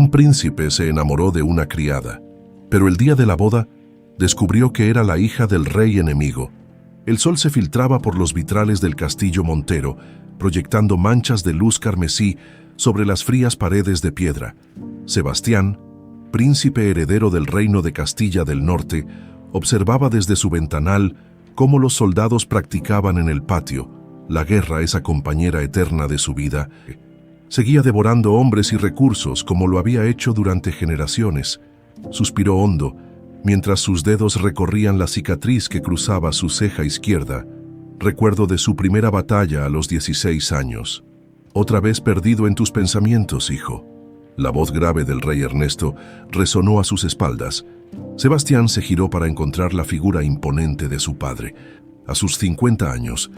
Un príncipe se enamoró de una criada, pero el día de la boda descubrió que era la hija del rey enemigo. El sol se filtraba por los vitrales del castillo Montero, proyectando manchas de luz carmesí sobre las frías paredes de piedra. Sebastián, príncipe heredero del reino de Castilla del Norte, observaba desde su ventanal cómo los soldados practicaban en el patio. La guerra, esa compañera eterna de su vida, seguía devorando hombres y recursos como lo había hecho durante generaciones. Suspiró hondo, mientras sus dedos recorrían la cicatriz que cruzaba su ceja izquierda, recuerdo de su primera batalla a los 16 años. «Otra vez perdido en tus pensamientos, hijo». La voz grave del rey Ernesto resonó a sus espaldas. Sebastián se giró para encontrar la figura imponente de su padre. A sus 50 años,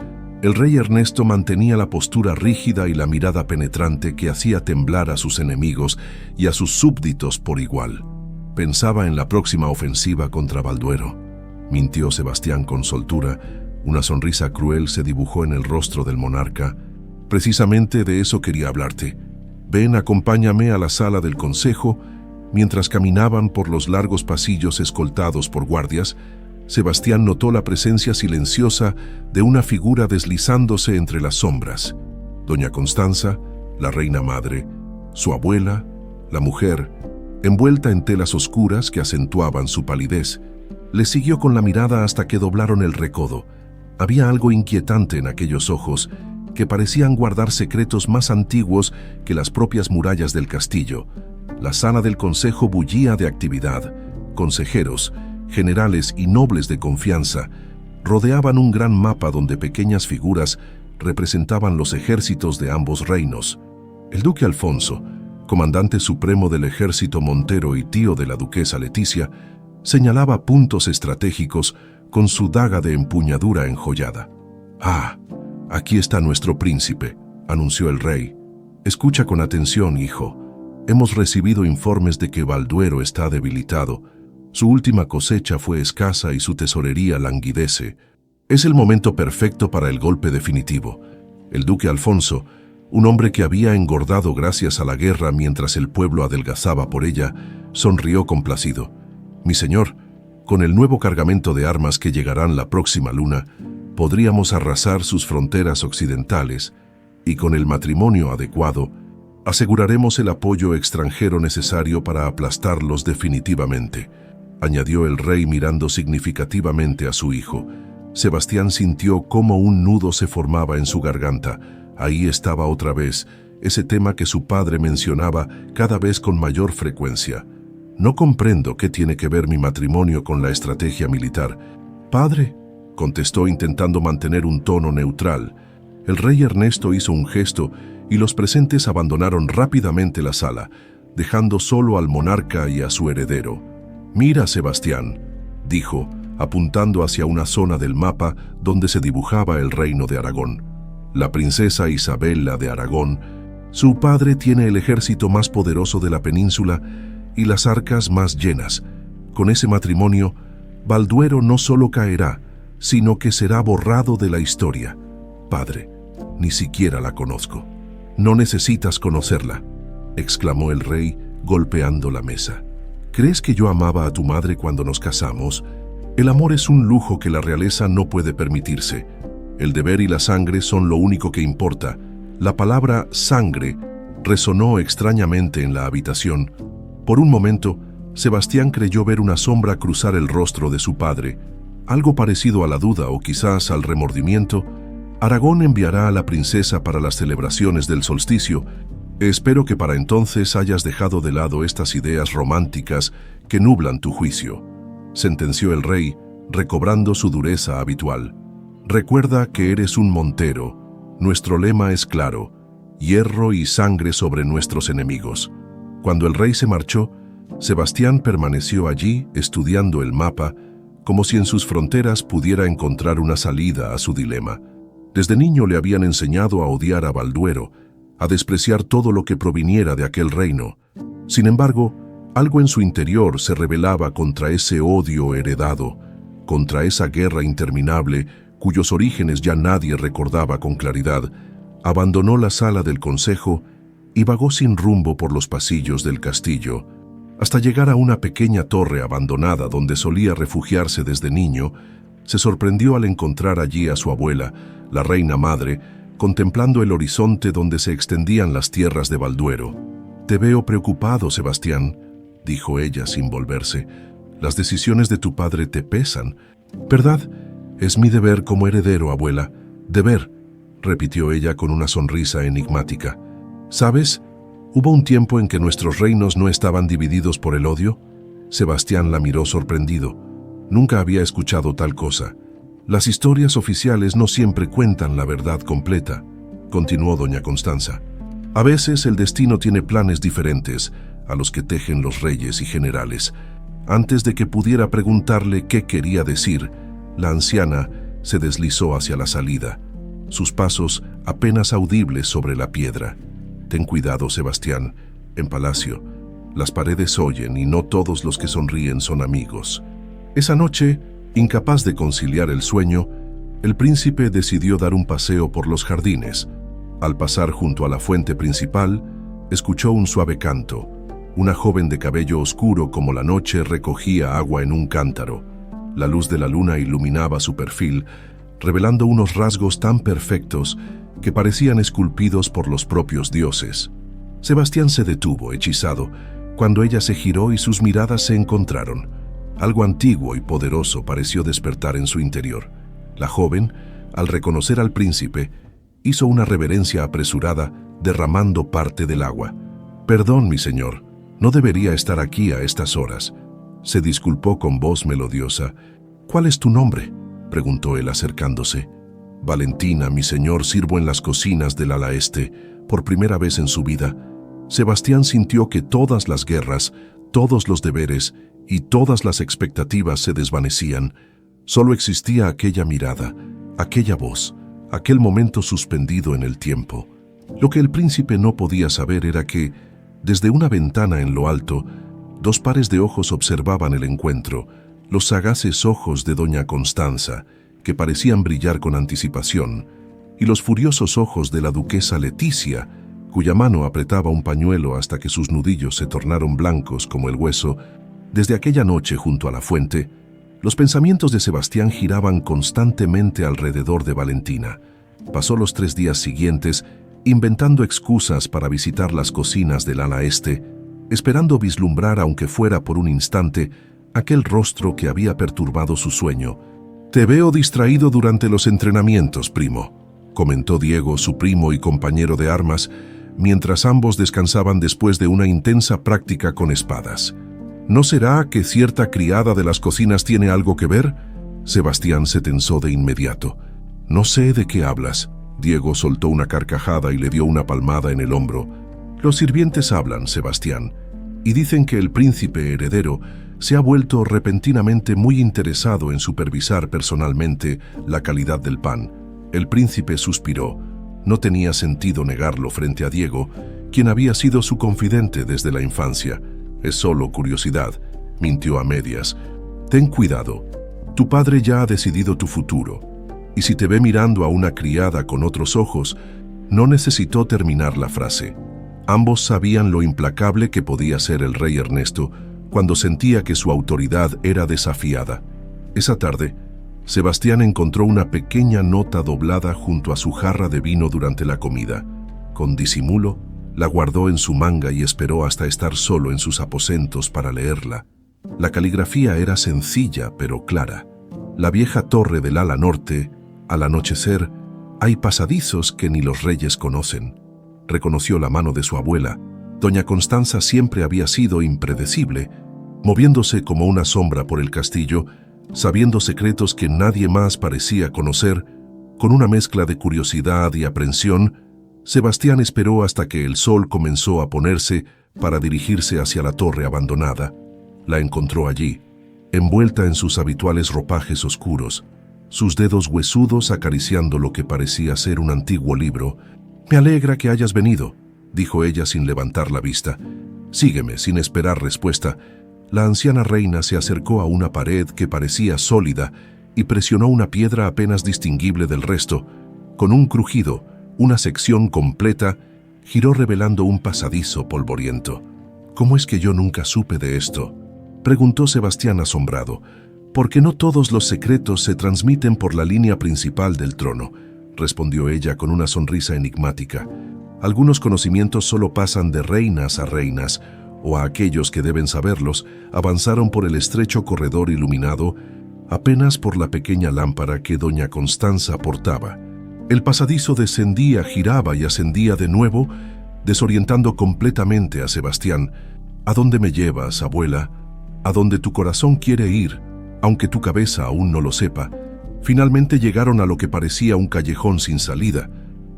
el rey Ernesto mantenía la postura rígida y la mirada penetrante que hacía temblar a sus enemigos y a sus súbditos por igual. Pensaba en la próxima ofensiva contra Balduero. Mintió Sebastián con soltura. Una sonrisa cruel se dibujó en el rostro del monarca. «Precisamente de eso quería hablarte. Ven, acompáñame a la sala del consejo». Mientras caminaban por los largos pasillos escoltados por guardias, Sebastián notó la presencia silenciosa de una figura deslizándose entre las sombras. Doña Constanza, la reina madre, su abuela, la mujer, envuelta en telas oscuras que acentuaban su palidez, le siguió con la mirada hasta que doblaron el recodo. Había algo inquietante en aquellos ojos que parecían guardar secretos más antiguos que las propias murallas del castillo. La sala del consejo bullía de actividad. Consejeros, generales y nobles de confianza rodeaban un gran mapa donde pequeñas figuras representaban los ejércitos de ambos reinos. El duque Alfonso, comandante supremo del ejército Montero y tío de la duquesa Leticia, señalaba puntos estratégicos con su daga de empuñadura enjollada. «Ah, aquí está nuestro príncipe», anunció el rey. «Escucha con atención, hijo. Hemos recibido informes de que Balduero está debilitado. Su última cosecha fue escasa y su tesorería languidece. Es el momento perfecto para el golpe definitivo». El duque Alfonso, un hombre que había engordado gracias a la guerra mientras el pueblo adelgazaba por ella, sonrió complacido. «Mi señor, con el nuevo cargamento de armas que llegarán la próxima luna, podríamos arrasar sus fronteras occidentales, y con el matrimonio adecuado, aseguraremos el apoyo extranjero necesario para aplastarlos definitivamente», añadió el rey mirando significativamente a su hijo. Sebastián sintió cómo un nudo se formaba en su garganta. Ahí estaba otra vez, ese tema que su padre mencionaba cada vez con mayor frecuencia. «No comprendo qué tiene que ver mi matrimonio con la estrategia militar». «Padre», contestó intentando mantener un tono neutral. El rey Ernesto hizo un gesto y los presentes abandonaron rápidamente la sala, dejando solo al monarca y a su heredero. «Mira, Sebastián», dijo, apuntando hacia una zona del mapa donde se dibujaba el reino de Aragón. «La princesa Isabela de Aragón, su padre tiene el ejército más poderoso de la península y las arcas más llenas. Con ese matrimonio, Balduero no solo caerá, sino que será borrado de la historia. Padre, ni siquiera la conozco». «No necesitas conocerla», exclamó el rey, golpeando la mesa. «¿Crees que yo amaba a tu madre cuando nos casamos? El amor es un lujo que la realeza no puede permitirse. El deber y la sangre son lo único que importa». La palabra «sangre» resonó extrañamente en la habitación. Por un momento, Sebastián creyó ver una sombra cruzar el rostro de su padre. Algo parecido a la duda o quizás al remordimiento. «Aragón enviará a la princesa para las celebraciones del solsticio. Espero que para entonces hayas dejado de lado estas ideas románticas que nublan tu juicio», sentenció el rey, recobrando su dureza habitual. «Recuerda que eres un montero. Nuestro lema es claro: hierro y sangre sobre nuestros enemigos». Cuando el rey se marchó, Sebastián permaneció allí estudiando el mapa, como si en sus fronteras pudiera encontrar una salida a su dilema. Desde niño le habían enseñado a odiar a Balduero, a despreciar todo lo que proviniera de aquel reino. Sin embargo, algo en su interior se rebelaba contra ese odio heredado, contra esa guerra interminable cuyos orígenes ya nadie recordaba con claridad. Abandonó la sala del consejo y vagó sin rumbo por los pasillos del castillo, hasta llegar a una pequeña torre abandonada donde solía refugiarse desde niño. Se sorprendió al encontrar allí a su abuela, la reina madre, contemplando el horizonte donde se extendían las tierras de Balduero. «Te veo preocupado, Sebastián», dijo ella sin volverse. «Las decisiones de tu padre te pesan, ¿verdad? Es mi deber como heredero, abuela. Deber», repitió ella con una sonrisa enigmática. «¿Sabes? ¿Hubo un tiempo en que nuestros reinos no estaban divididos por el odio?». Sebastián la miró sorprendido. Nunca había escuchado tal cosa. «Las historias oficiales no siempre cuentan la verdad completa», continuó doña Constanza. «A veces el destino tiene planes diferentes a los que tejen los reyes y generales». Antes de que pudiera preguntarle qué quería decir, la anciana se deslizó hacia la salida, sus pasos apenas audibles sobre la piedra. «Ten cuidado, Sebastián. En palacio, las paredes oyen y no todos los que sonríen son amigos». Esa noche, incapaz de conciliar el sueño, el príncipe decidió dar un paseo por los jardines. Al pasar junto a la fuente principal, escuchó un suave canto. Una joven de cabello oscuro como la noche recogía agua en un cántaro. La luz de la luna iluminaba su perfil, revelando unos rasgos tan perfectos que parecían esculpidos por los propios dioses. Sebastián se detuvo, hechizado, cuando ella se giró y sus miradas se encontraron. Algo antiguo y poderoso pareció despertar en su interior. La joven, al reconocer al príncipe, hizo una reverencia apresurada, derramando parte del agua. «Perdón, mi señor, no debería estar aquí a estas horas», se disculpó con voz melodiosa. «¿Cuál es tu nombre?», preguntó él acercándose. «Valentina, mi señor, sirvo en las cocinas del ala este, por primera vez en su vida». Sebastián sintió que todas las guerras, todos los deberes y todas las expectativas se desvanecían. Solo existía aquella mirada, aquella voz, aquel momento suspendido en el tiempo. Lo que el príncipe no podía saber era que, desde una ventana en lo alto, dos pares de ojos observaban el encuentro, los sagaces ojos de doña Constanza, que parecían brillar con anticipación, y los furiosos ojos de la duquesa Leticia, cuya mano apretaba un pañuelo hasta que sus nudillos se tornaron blancos como el hueso. Desde aquella noche junto a la fuente, los pensamientos de Sebastián giraban constantemente alrededor de Valentina. Pasó los 3 días siguientes inventando excusas para visitar las cocinas del ala este, esperando vislumbrar, aunque fuera por un instante, aquel rostro que había perturbado su sueño. «Te veo distraído durante los entrenamientos, primo», comentó Diego, su primo y compañero de armas, mientras ambos descansaban después de una intensa práctica con espadas. «¿No será que cierta criada de las cocinas tiene algo que ver?». Sebastián se tensó de inmediato. «No sé de qué hablas». Diego soltó una carcajada y le dio una palmada en el hombro. «Los sirvientes hablan, Sebastián, y dicen que el príncipe heredero se ha vuelto repentinamente muy interesado en supervisar personalmente la calidad del pan». El príncipe suspiró. No tenía sentido negarlo frente a Diego, quien había sido su confidente desde la infancia. «Es solo curiosidad», mintió a medias. «Ten cuidado. Tu padre ya ha decidido tu futuro. Y si te ve mirando a una criada con otros ojos». No necesitó terminar la frase. Ambos sabían lo implacable que podía ser el rey Ernesto cuando sentía que su autoridad era desafiada. Esa tarde, Sebastián encontró una pequeña nota doblada junto a su jarra de vino durante la comida. Con disimulo, la guardó en su manga y esperó hasta estar solo en sus aposentos para leerla. La caligrafía era sencilla pero clara. La vieja torre del ala norte, al anochecer, hay pasadizos que ni los reyes conocen. Reconoció la mano de su abuela. Doña Constanza siempre había sido impredecible, moviéndose como una sombra por el castillo, sabiendo secretos que nadie más parecía conocer. Con una mezcla de curiosidad y aprensión, Sebastián esperó hasta que el sol comenzó a ponerse para dirigirse hacia la torre abandonada. La encontró allí, envuelta en sus habituales ropajes oscuros, sus dedos huesudos acariciando lo que parecía ser un antiguo libro. «Me alegra que hayas venido», dijo ella sin levantar la vista. «Sígueme», sin esperar respuesta. La anciana reina se acercó a una pared que parecía sólida y presionó una piedra apenas distinguible del resto. Con un crujido, una sección completa giró revelando un pasadizo polvoriento. ¿Cómo es que yo nunca supe de esto?, preguntó Sebastián asombrado. «Porque no todos los secretos se transmiten por la línea principal del trono», respondió ella con una sonrisa enigmática. «Algunos conocimientos solo pasan de reinas a reinas, o a aquellos que deben saberlos avanzaron por el estrecho corredor iluminado apenas por la pequeña lámpara que doña Constanza portaba. El pasadizo descendía, giraba y ascendía de nuevo, desorientando completamente a Sebastián. «¿A dónde me llevas, abuela? A donde tu corazón quiere ir, aunque tu cabeza aún no lo sepa». Finalmente llegaron a lo que parecía un callejón sin salida.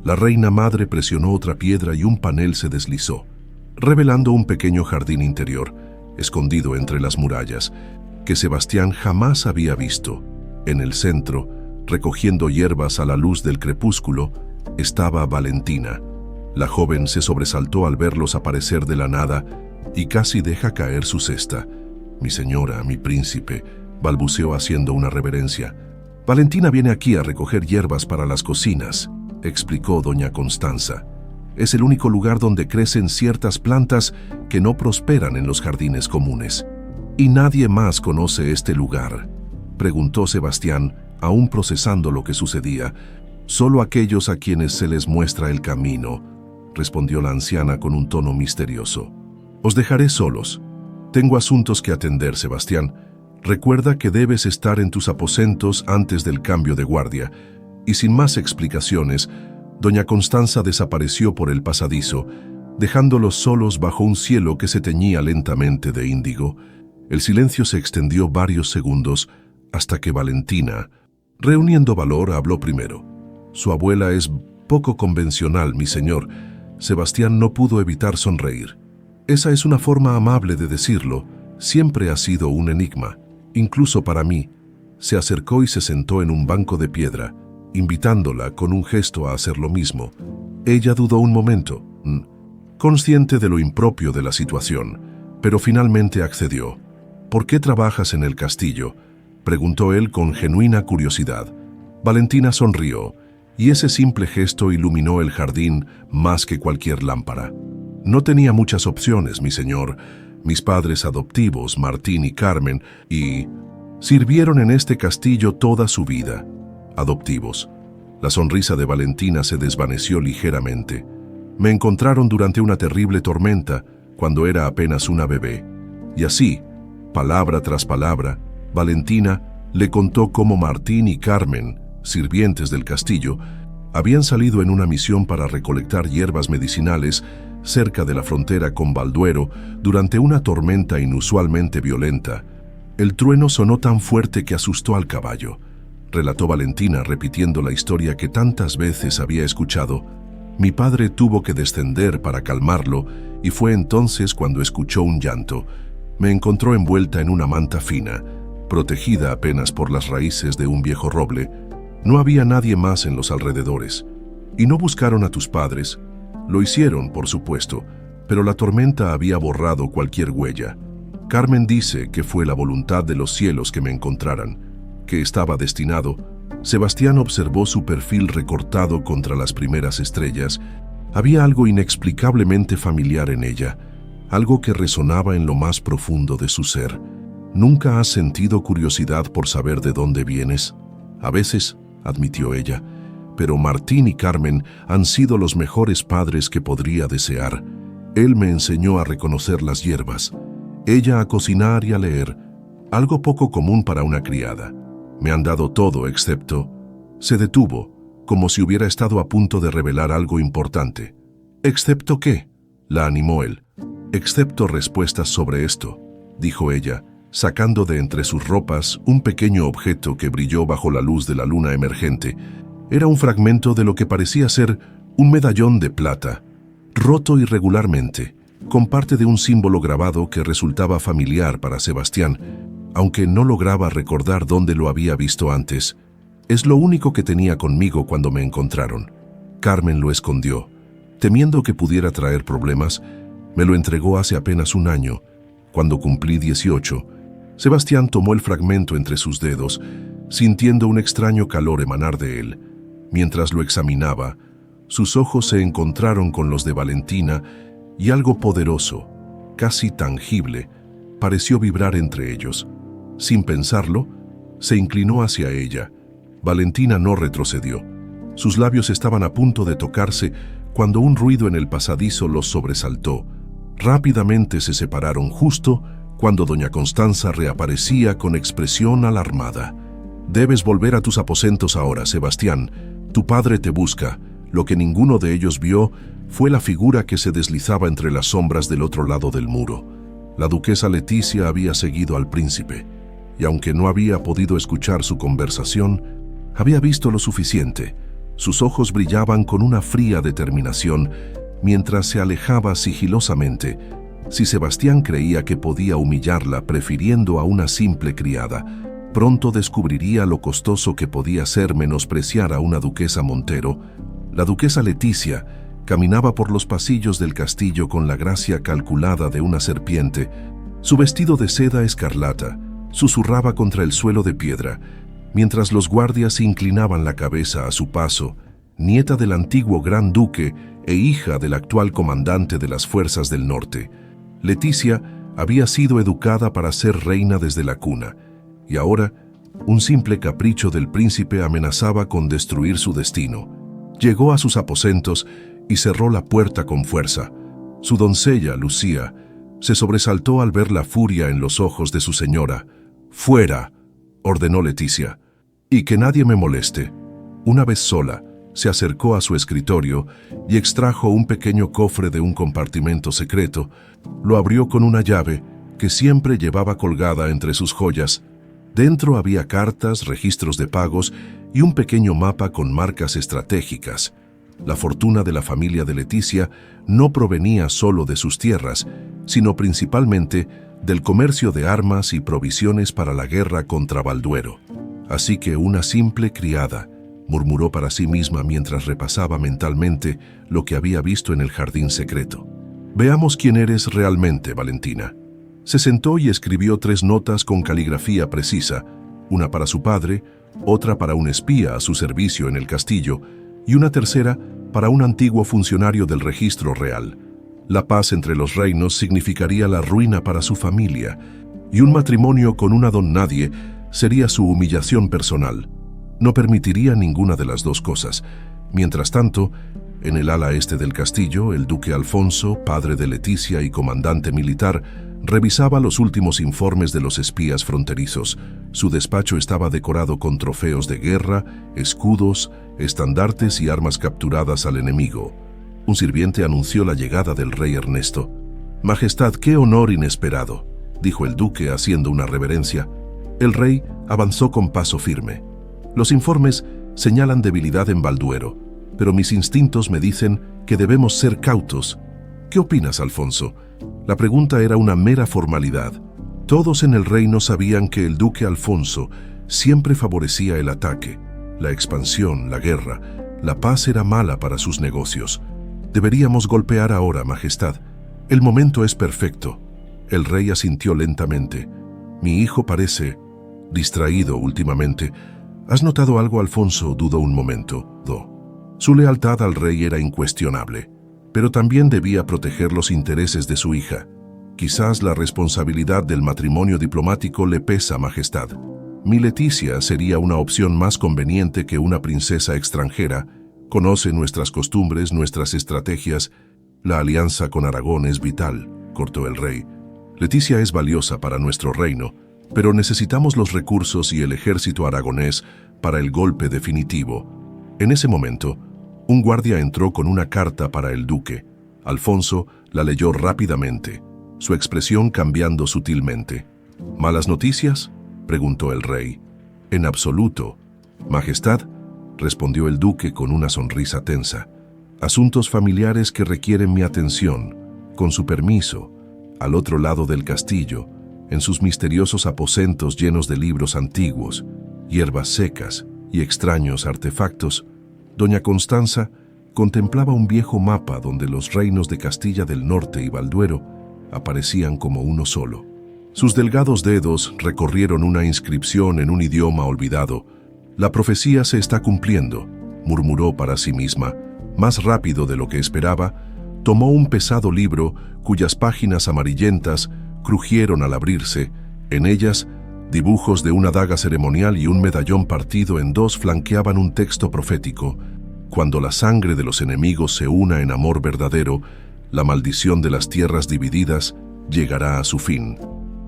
La reina madre presionó otra piedra y un panel se deslizó, revelando un pequeño jardín interior, escondido entre las murallas, que Sebastián jamás había visto. En el centro, recogiendo hierbas a la luz del crepúsculo, estaba Valentina. La joven se sobresaltó al verlos aparecer de la nada y casi deja caer su cesta. «Mi señora, mi príncipe», balbuceó haciendo una reverencia. «Valentina viene aquí a recoger hierbas para las cocinas», explicó doña Constanza. «Es el único lugar donde crecen ciertas plantas que no prosperan en los jardines comunes». «¿Y nadie más conoce este lugar?», preguntó Sebastián, aún procesando lo que sucedía. «Solo aquellos a quienes se les muestra el camino», respondió la anciana con un tono misterioso. «Os dejaré solos. Tengo asuntos que atender, Sebastián. Recuerda que debes estar en tus aposentos antes del cambio de guardia». Y sin más explicaciones, doña Constanza desapareció por el pasadizo, dejándolos solos bajo un cielo que se teñía lentamente de índigo. El silencio se extendió varios segundos hasta que Valentina, reuniendo valor, habló primero. «Su abuela es poco convencional, mi señor». Sebastián no pudo evitar sonreír. «Esa es una forma amable de decirlo. Siempre ha sido un enigma, incluso para mí». Se acercó y se sentó en un banco de piedra, invitándola con un gesto a hacer lo mismo. Ella dudó un momento, consciente de lo impropio de la situación, pero finalmente accedió. «¿Por qué trabajas en el castillo?», preguntó él con genuina curiosidad. Valentina sonrió, y ese simple gesto iluminó el jardín más que cualquier lámpara. «No tenía muchas opciones, mi señor. Mis padres adoptivos, Martín y Carmen, sirvieron en este castillo toda su vida». «Adoptivos». La sonrisa de Valentina se desvaneció ligeramente. «Me encontraron durante una terrible tormenta, cuando era apenas una bebé». Y así, palabra tras palabra, Valentina le contó cómo Martín y Carmen, sirvientes del castillo, habían salido en una misión para recolectar hierbas medicinales cerca de la frontera con Balduero durante una tormenta inusualmente violenta. «El trueno sonó tan fuerte que asustó al caballo», relató Valentina, repitiendo la historia que tantas veces había escuchado. «Mi padre tuvo que descender para calmarlo y fue entonces cuando escuchó un llanto. Me encontró envuelta en una manta fina, protegida apenas por las raíces de un viejo roble. No había nadie más en los alrededores. ¿Y no buscaron a tus padres?». «Lo hicieron, por supuesto, pero la tormenta había borrado cualquier huella. Carmen dice que fue la voluntad de los cielos que me encontraran, que estaba destinado». Sebastián observó su perfil recortado contra las primeras estrellas. Había algo inexplicablemente familiar en ella, algo que resonaba en lo más profundo de su ser. «¿Nunca has sentido curiosidad por saber de dónde vienes?». «A veces», admitió ella, «pero Martín y Carmen han sido los mejores padres que podría desear. Él me enseñó a reconocer las hierbas, ella a cocinar y a leer, algo poco común para una criada. Me han dado todo excepto…». Se detuvo, como si hubiera estado a punto de revelar algo importante. «¿Excepto qué?», la animó él. «Excepto respuestas sobre esto», dijo ella, sacando de entre sus ropas un pequeño objeto que brilló bajo la luz de la luna emergente. Era un fragmento de lo que parecía ser un medallón de plata, roto irregularmente, con parte de un símbolo grabado que resultaba familiar para Sebastián, aunque no lograba recordar dónde lo había visto antes. «Es lo único que tenía conmigo cuando me encontraron. Carmen lo escondió. Temiendo que pudiera traer problemas, me lo entregó hace apenas un año. Cuando cumplí 18, Sebastián tomó el fragmento entre sus dedos, sintiendo un extraño calor emanar de él. Mientras lo examinaba, Sus ojos se encontraron con los de Valentina y algo poderoso, casi tangible, pareció vibrar entre ellos. Sin pensarlo, se inclinó hacia ella. Valentina no retrocedió. Sus labios estaban a punto de tocarse cuando un ruido en el pasadizo los sobresaltó. Rápidamente se separaron justo cuando doña Constanza reaparecía con expresión alarmada. «Debes volver a tus aposentos ahora, Sebastián. Tu padre te busca». Lo que ninguno de ellos vio fue la figura que se deslizaba entre las sombras del otro lado del muro. La duquesa Leticia había seguido al príncipe, y aunque no había podido escuchar su conversación, había visto lo suficiente. Sus ojos brillaban con una fría determinación mientras se alejaba sigilosamente. Si Sebastián creía que podía humillarla prefiriendo a una simple criada, pronto descubriría lo costoso que podía ser menospreciar a una duquesa Montero. La duquesa Leticia caminaba por los pasillos del castillo con la gracia calculada de una serpiente. Su vestido de seda escarlata susurraba contra el suelo de piedra, mientras los guardias inclinaban la cabeza a su paso. Nieta del antiguo gran duque e hija del actual comandante de las fuerzas del norte, Leticia había sido educada para ser reina desde la cuna, y ahora un simple capricho del príncipe amenazaba con destruir su destino. Llegó a sus aposentos y cerró la puerta con fuerza. Su doncella, Lucía, se sobresaltó al ver la furia en los ojos de su señora. «Fuera», ordenó Leticia, «y que nadie me moleste». Una vez sola, se acercó a su escritorio y extrajo un pequeño cofre de un compartimento secreto. Lo abrió con una llave que siempre llevaba colgada entre sus joyas. Dentro había cartas, registros de pagos y un pequeño mapa con marcas estratégicas. La fortuna de la familia de Leticia no provenía solo de sus tierras, sino principalmente del comercio de armas y provisiones para la guerra contra Balduero. Así que una simple criada, murmuró para sí misma mientras repasaba mentalmente lo que había visto en el jardín secreto. «Veamos quién eres realmente, Valentina». Se sentó y escribió 3 notas con caligrafía precisa, una para su padre, otra para un espía a su servicio en el castillo y una tercera para un antiguo funcionario del registro real. La paz entre los reinos significaría la ruina para su familia, y un matrimonio con una don nadie sería su humillación personal. No permitiría ninguna de las dos cosas. Mientras tanto, en el ala este del castillo, el duque Alfonso, padre de Leticia y comandante militar, revisaba los últimos informes de los espías fronterizos. Su despacho estaba decorado con trofeos de guerra, escudos, estandartes y armas capturadas al enemigo. Un sirviente anunció la llegada del rey Ernesto. «Majestad, qué honor inesperado», dijo el duque haciendo una reverencia. El rey avanzó con paso firme. «Los informes señalan debilidad en Balduero, pero mis instintos me dicen que debemos ser cautos. ¿Qué opinas, Alfonso?». La pregunta era una mera formalidad. Todos en el reino sabían que el duque Alfonso siempre favorecía el ataque, la expansión, la guerra. La paz era mala para sus negocios. «Deberíamos golpear ahora, Majestad. El momento es perfecto». El rey asintió lentamente. «Mi hijo parece distraído últimamente». «¿Has notado algo, Alfonso?», dudó un momento. Su lealtad al rey era incuestionable, pero también debía proteger los intereses de su hija. «Quizás la responsabilidad del matrimonio diplomático le pesa, Majestad. Mi Leticia sería una opción más conveniente que una princesa extranjera. Conoce nuestras costumbres, nuestras estrategias. La alianza con Aragón es vital», cortó el rey. «Leticia es valiosa para nuestro reino, pero necesitamos los recursos y el ejército aragonés para el golpe definitivo». En ese momento, un guardia entró con una carta para el duque. Alfonso la leyó rápidamente, su expresión cambiando sutilmente. «¿Malas noticias?», preguntó el rey. «En absoluto, Majestad», respondió el duque con una sonrisa tensa. «Asuntos familiares que requieren mi atención. Con su permiso, al otro lado del castillo, en sus misteriosos aposentos llenos de libros antiguos, hierbas secas y extraños artefactos, doña Constanza contemplaba un viejo mapa donde los reinos de Castilla del Norte y Balduero aparecían como uno solo. Sus delgados dedos recorrieron una inscripción en un idioma olvidado. «La profecía se está cumpliendo», murmuró para sí misma. Más rápido de lo que esperaba, tomó un pesado libro cuyas páginas amarillentas crujieron al abrirse. En ellas, dibujos de una daga ceremonial y un medallón partido en dos flanqueaban un texto profético. Cuando la sangre de los enemigos se una en amor verdadero, la maldición de las tierras divididas llegará a su fin.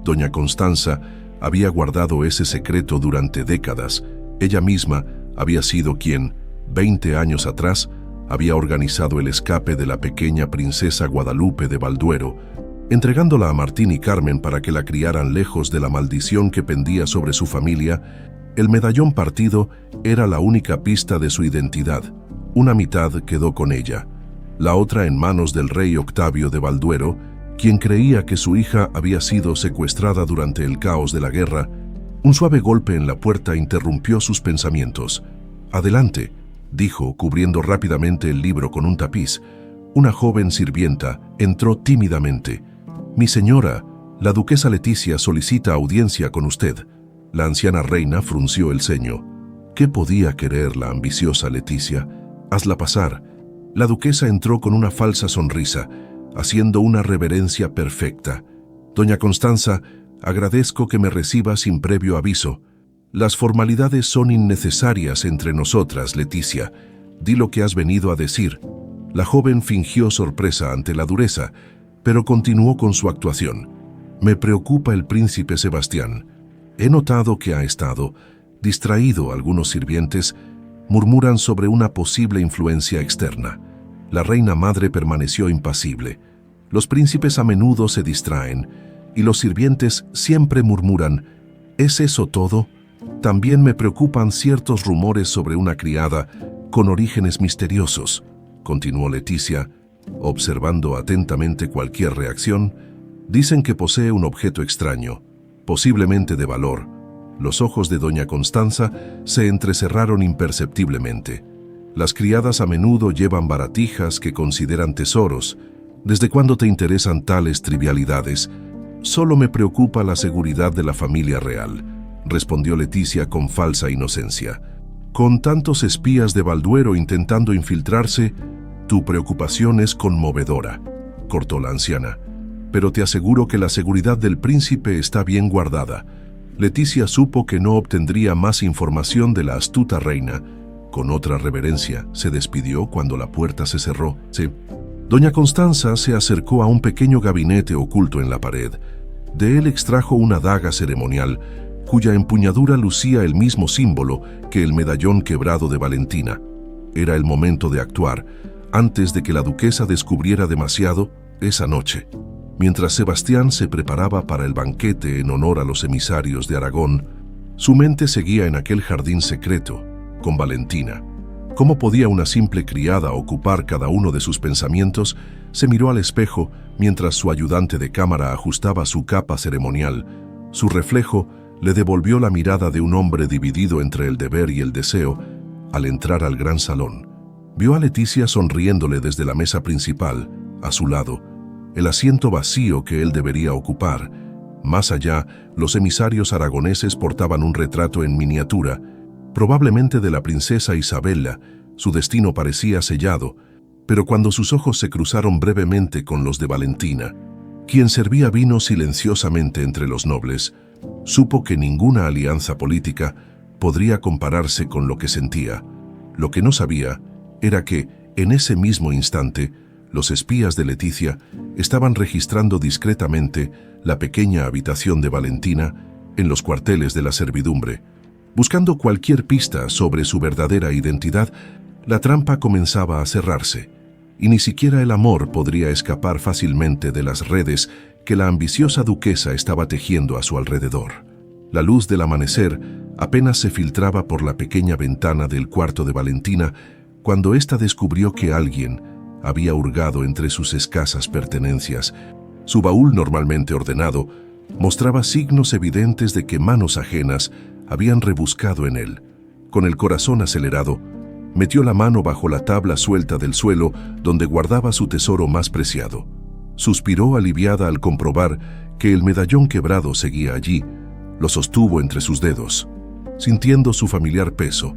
Doña Constanza había guardado ese secreto durante décadas. Ella misma había sido quien, 20 años atrás, había organizado el escape de la pequeña princesa Guadalupe de Balduero, entregándola a Martín y Carmen para que la criaran lejos de la maldición que pendía sobre su familia. El medallón partido era la única pista de su identidad. Una mitad quedó con ella, la otra en manos del rey Octavio de Balduero, quien creía que su hija había sido secuestrada durante el caos de la guerra. Un suave golpe en la puerta interrumpió sus pensamientos. «Adelante», dijo, cubriendo rápidamente el libro con un tapiz. Una joven sirvienta entró tímidamente. «Mi señora, la duquesa Leticia solicita audiencia con usted». La anciana reina frunció el ceño. ¿Qué podía querer la ambiciosa Leticia? «Hazla pasar». La duquesa entró con una falsa sonrisa, haciendo una reverencia perfecta. «Doña Constanza, agradezco que me reciba sin previo aviso. Las formalidades son innecesarias entre nosotras, Leticia. Di lo que has venido a decir». La joven fingió sorpresa ante la dureza, pero continuó con su actuación. «Me preocupa el príncipe Sebastián. He notado que ha estado distraído. Algunos sirvientes murmuran sobre una posible influencia externa». La reina madre permaneció impasible. Los príncipes a menudo se distraen, y los sirvientes siempre murmuran. ¿Es eso todo? También me preocupan ciertos rumores sobre una criada con orígenes misteriosos, continuó Leticia, observando atentamente cualquier reacción. Dicen que posee un objeto extraño, posiblemente de valor. Los ojos de doña Constanza se entrecerraron imperceptiblemente. Las criadas a menudo llevan baratijas que consideran tesoros. ¿Desde cuándo te interesan tales trivialidades? Solo me preocupa la seguridad de la familia real, respondió Leticia con falsa inocencia. Con tantos espías de Balduero intentando infiltrarse, tu preocupación es conmovedora, cortó la anciana. Pero te aseguro que la seguridad del príncipe está bien guardada. Leticia supo que no obtendría más información de la astuta reina. Con otra reverencia, se despidió cuando la puerta se cerró. Doña Constanza se acercó a un pequeño gabinete oculto en la pared. De él extrajo una daga ceremonial, cuya empuñadura lucía el mismo símbolo que el medallón quebrado de Valentina. Era el momento de actuar, antes de que la duquesa descubriera demasiado. Esa noche, mientras Sebastián se preparaba para el banquete en honor a los emisarios de Aragón, su mente seguía en aquel jardín secreto, con Valentina. ¿Cómo podía una simple criada ocupar cada uno de sus pensamientos? Se miró al espejo mientras su ayudante de cámara ajustaba su capa ceremonial. Su reflejo le devolvió la mirada de un hombre dividido entre el deber y el deseo. Al entrar al gran salón, vio a Leticia sonriéndole desde la mesa principal, a su lado, el asiento vacío que él debería ocupar. Más allá, los emisarios aragoneses portaban un retrato en miniatura, probablemente de la princesa Isabela. Su destino parecía sellado, pero cuando sus ojos se cruzaron brevemente con los de Valentina, quien servía vino silenciosamente entre los nobles, supo que ninguna alianza política podría compararse con lo que sentía. Lo que no sabía era que, en ese mismo instante, los espías de Leticia estaban registrando discretamente la pequeña habitación de Valentina en los cuarteles de la servidumbre. Buscando cualquier pista sobre su verdadera identidad, la trampa comenzaba a cerrarse, y ni siquiera el amor podría escapar fácilmente de las redes que la ambiciosa duquesa estaba tejiendo a su alrededor. La luz del amanecer apenas se filtraba por la pequeña ventana del cuarto de Valentina cuando ésta descubrió que alguien había hurgado entre sus escasas pertenencias. Su baúl, normalmente ordenado, mostraba signos evidentes de que manos ajenas habían rebuscado en él. Con el corazón acelerado, metió la mano bajo la tabla suelta del suelo donde guardaba su tesoro más preciado. Suspiró aliviada al comprobar que el medallón quebrado seguía allí. Lo sostuvo entre sus dedos, sintiendo su familiar peso.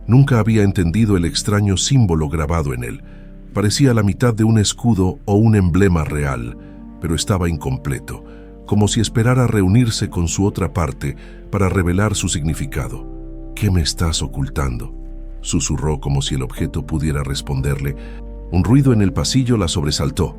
Nunca había entendido el extraño símbolo grabado en él. Parecía la mitad de un escudo o un emblema real, pero estaba incompleto, como si esperara reunirse con su otra parte para revelar su significado. «¿Qué me estás ocultando?», susurró como si el objeto pudiera responderle. Un ruido en el pasillo la sobresaltó.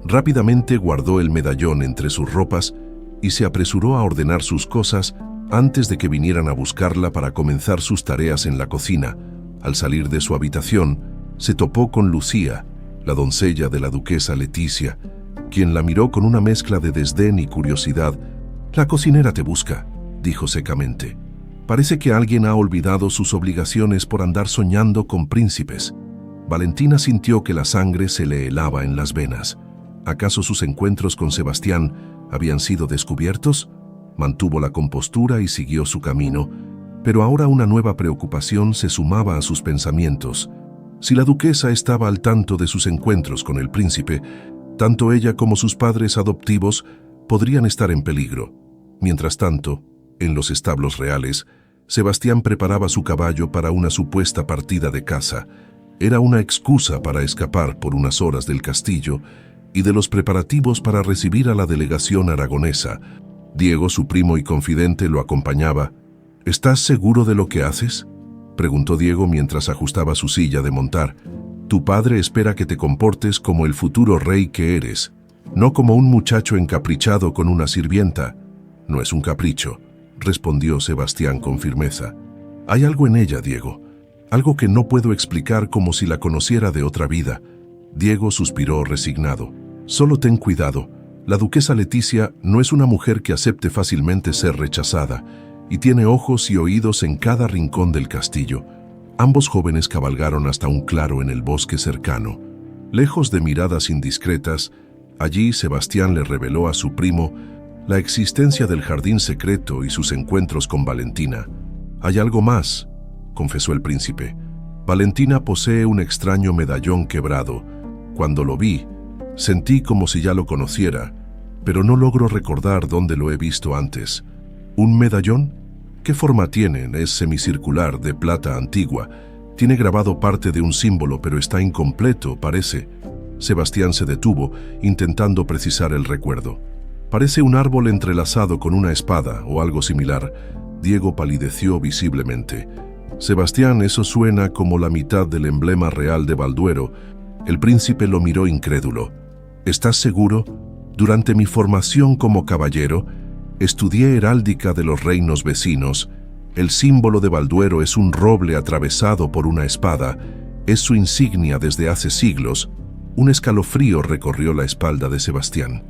Rápidamente guardó el medallón entre sus ropas y se apresuró a ordenar sus cosas antes de que vinieran a buscarla para comenzar sus tareas en la cocina. Al salir de su habitación, se topó con Lucía, la doncella de la duquesa Leticia, quien la miró con una mezcla de desdén y curiosidad. «La cocinera te busca», dijo secamente. «Parece que alguien ha olvidado sus obligaciones por andar soñando con príncipes». Valentina sintió que la sangre se le helaba en las venas. ¿Acaso sus encuentros con Sebastián habían sido descubiertos? Mantuvo la compostura y siguió su camino, pero ahora una nueva preocupación se sumaba a sus pensamientos. Si la duquesa estaba al tanto de sus encuentros con el príncipe, tanto ella como sus padres adoptivos podrían estar en peligro. Mientras tanto, en los establos reales, Sebastián preparaba su caballo para una supuesta partida de caza. Era una excusa para escapar por unas horas del castillo y de los preparativos para recibir a la delegación aragonesa. Diego, su primo y confidente, lo acompañaba. «¿Estás seguro de lo que haces?», preguntó Diego mientras ajustaba su silla de montar. «Tu padre espera que te comportes como el futuro rey que eres, no como un muchacho encaprichado con una sirvienta». «No es un capricho», respondió Sebastián con firmeza. «Hay algo en ella, Diego, algo que no puedo explicar como si la conociera de otra vida». Diego suspiró resignado. «Solo ten cuidado. La duquesa Leticia no es una mujer que acepte fácilmente ser rechazada, y tiene ojos y oídos en cada rincón del castillo». Ambos jóvenes cabalgaron hasta un claro en el bosque cercano. Lejos de miradas indiscretas, allí Sebastián le reveló a su primo la existencia del jardín secreto y sus encuentros con Valentina. «Hay algo más», confesó el príncipe. «Valentina posee un extraño medallón quebrado. Cuando lo vi, sentí como si ya lo conociera, pero no logro recordar dónde lo he visto antes». «¿Un medallón? ¿Qué forma tiene? Es semicircular, de plata antigua. Tiene grabado parte de un símbolo, pero está incompleto, parece». Sebastián se detuvo, intentando precisar el recuerdo. «Parece un árbol entrelazado con una espada o algo similar». Diego palideció visiblemente. «Sebastián, eso suena como la mitad del emblema real de Balduero». El príncipe lo miró incrédulo. «¿Estás seguro? Durante mi formación como caballero, estudié heráldica de los reinos vecinos. El símbolo de Balduero es un roble atravesado por una espada. Es su insignia desde hace siglos». Un escalofrío recorrió la espalda de Sebastián.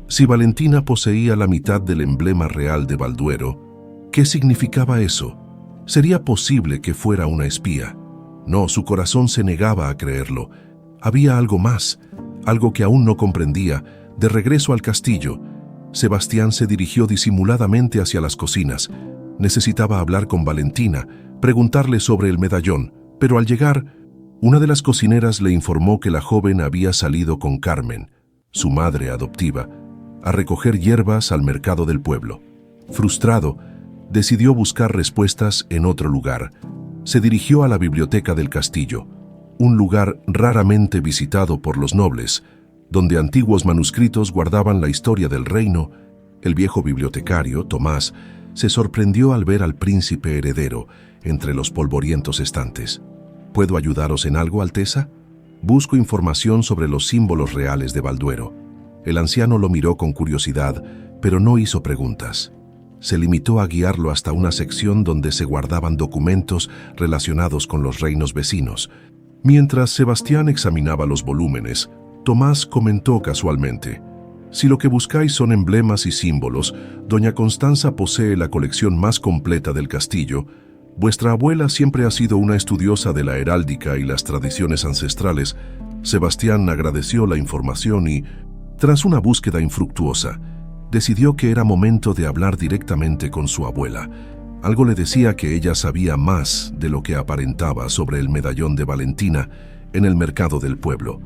Si Valentina poseía la mitad del emblema real de Balduero, ¿qué significaba eso? ¿Sería posible que fuera una espía? No, su corazón se negaba a creerlo. Había algo más, algo que aún no comprendía. De regreso al castillo, Sebastián se dirigió disimuladamente hacia las cocinas. Necesitaba hablar con Valentina, preguntarle sobre el medallón, pero al llegar, una de las cocineras le informó que la joven había salido con Carmen, su madre adoptiva, a recoger hierbas al mercado del pueblo. Frustrado, decidió buscar respuestas en otro lugar. Se dirigió a la biblioteca del castillo, un lugar raramente visitado por los nobles, donde antiguos manuscritos guardaban la historia del reino. El viejo bibliotecario, Tomás, se sorprendió al ver al príncipe heredero entre los polvorientos estantes. «¿Puedo ayudaros en algo, Alteza? Busco información sobre los símbolos reales de Balduero». El anciano lo miró con curiosidad, pero no hizo preguntas. Se limitó a guiarlo hasta una sección donde se guardaban documentos relacionados con los reinos vecinos. Mientras Sebastián examinaba los volúmenes, Tomás comentó casualmente: «Si lo que buscáis son emblemas y símbolos, doña Constanza posee la colección más completa del castillo. Vuestra abuela siempre ha sido una estudiosa de la heráldica y las tradiciones ancestrales». Sebastián agradeció la información y, tras una búsqueda infructuosa, decidió que era momento de hablar directamente con su abuela. Algo le decía que ella sabía más de lo que aparentaba sobre el medallón de Valentina en el mercado del pueblo.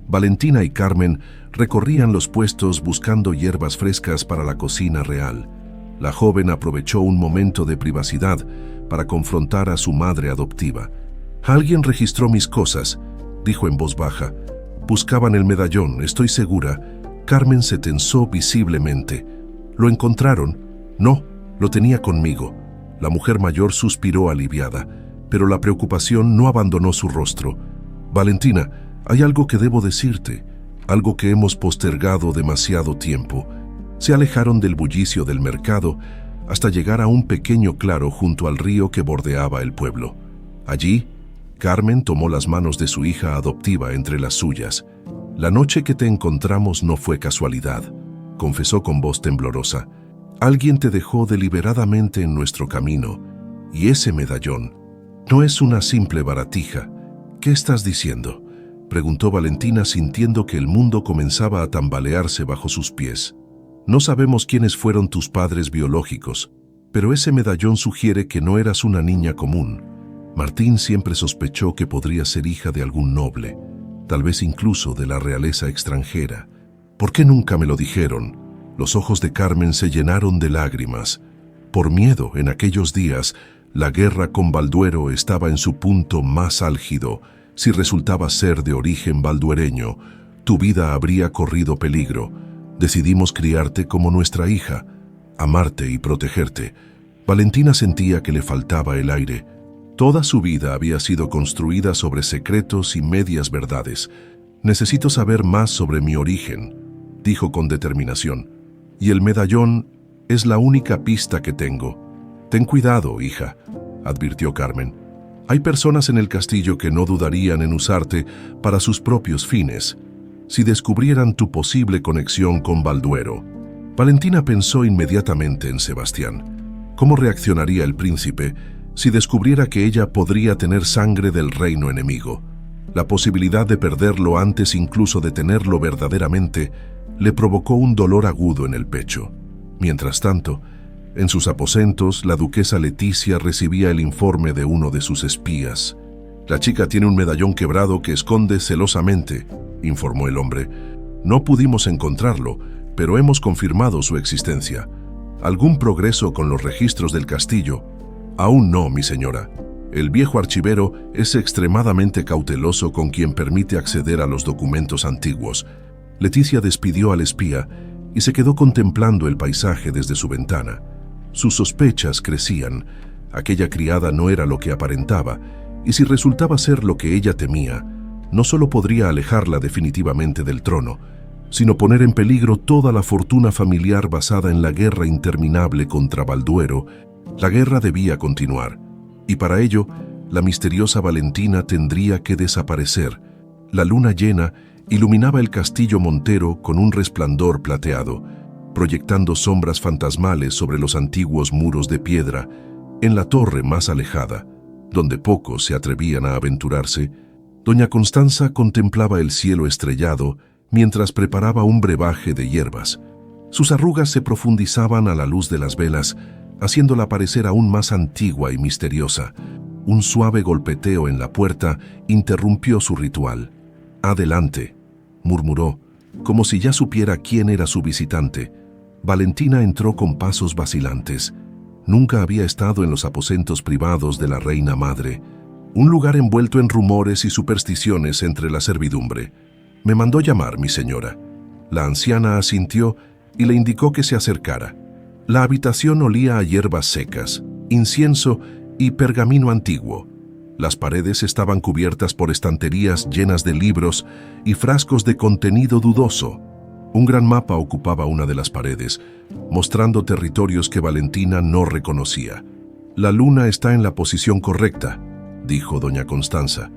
Valentina y Carmen recorrían los puestos buscando hierbas frescas para la cocina real. La joven aprovechó un momento de privacidad para confrontar a su madre adoptiva. Alguien registró mis cosas, dijo en voz baja. Buscaban el medallón, estoy segura. Carmen se tensó visiblemente. ¿Lo encontraron? No, lo tenía conmigo. La mujer mayor suspiró aliviada, pero la preocupación no abandonó su rostro. Valentina, hay algo que debo decirte, algo que hemos postergado demasiado tiempo. Se alejaron del bullicio del mercado hasta llegar a un pequeño claro junto al río que bordeaba el pueblo. Allí, Carmen tomó las manos de su hija adoptiva entre las suyas. La noche que te encontramos no fue casualidad, confesó con voz temblorosa. Alguien te dejó deliberadamente en nuestro camino, y ese medallón no es una simple baratija. ¿Qué estás diciendo?, preguntó Valentina sintiendo que el mundo comenzaba a tambalearse bajo sus pies. No sabemos quiénes fueron tus padres biológicos, pero ese medallón sugiere que no eras una niña común. Martín siempre sospechó que podría ser hija de algún noble, tal vez incluso de la realeza extranjera. ¿Por qué nunca me lo dijeron? Los ojos de Carmen se llenaron de lágrimas. Por miedo, en aquellos días, la guerra con Balduero estaba en su punto más álgido. Si resultaba ser de origen balduereño, tu vida habría corrido peligro. Decidimos criarte como nuestra hija, amarte y protegerte. Valentina sentía que le faltaba el aire. Toda su vida había sido construida sobre secretos y medias verdades. Necesito saber más sobre mi origen, dijo con determinación. Y el medallón es la única pista que tengo. Ten cuidado, hija, advirtió Carmen. Hay personas en el castillo que no dudarían en usarte para sus propios fines, si descubrieran tu posible conexión con Balduero. Valentina pensó inmediatamente en Sebastián. ¿Cómo reaccionaría el príncipe si descubriera que ella podría tener sangre del reino enemigo? La posibilidad de perderlo antes incluso de tenerlo verdaderamente le provocó un dolor agudo en el pecho. Mientras tanto, en sus aposentos, la duquesa Leticia recibía el informe de uno de sus espías. La chica tiene un medallón quebrado que esconde celosamente, informó el hombre. No pudimos encontrarlo, pero hemos confirmado su existencia. ¿Algún progreso con los registros del castillo? Aún no, mi señora. El viejo archivero es extremadamente cauteloso con quien permite acceder a los documentos antiguos. Leticia despidió al espía y se quedó contemplando el paisaje desde su ventana. Sus sospechas crecían. Aquella criada no era lo que aparentaba, y si resultaba ser lo que ella temía, no solo podría alejarla definitivamente del trono, sino poner en peligro toda la fortuna familiar basada en la guerra interminable contra Balduero. La guerra debía continuar, y para ello, la misteriosa Valentina tendría que desaparecer. La luna llena iluminaba el castillo montero con un resplandor plateado, proyectando sombras fantasmales sobre los antiguos muros de piedra. En la torre más alejada, donde pocos se atrevían a aventurarse, doña Constanza contemplaba el cielo estrellado mientras preparaba un brebaje de hierbas. Sus arrugas se profundizaban a la luz de las velas, haciéndola parecer aún más antigua y misteriosa. Un suave golpeteo en la puerta interrumpió su ritual. «Adelante», murmuró, como si ya supiera quién era su visitante. Valentina entró con pasos vacilantes. Nunca había estado en los aposentos privados de la reina madre, un lugar envuelto en rumores y supersticiones entre la servidumbre. «Me mandó llamar, mi señora». La anciana asintió y le indicó que se acercara. La habitación olía a hierbas secas, incienso y pergamino antiguo. Las paredes estaban cubiertas por estanterías llenas de libros y frascos de contenido dudoso. Un gran mapa ocupaba una de las paredes, mostrando territorios que Valentina no reconocía. «La luna está en la posición correcta», dijo doña Constanza.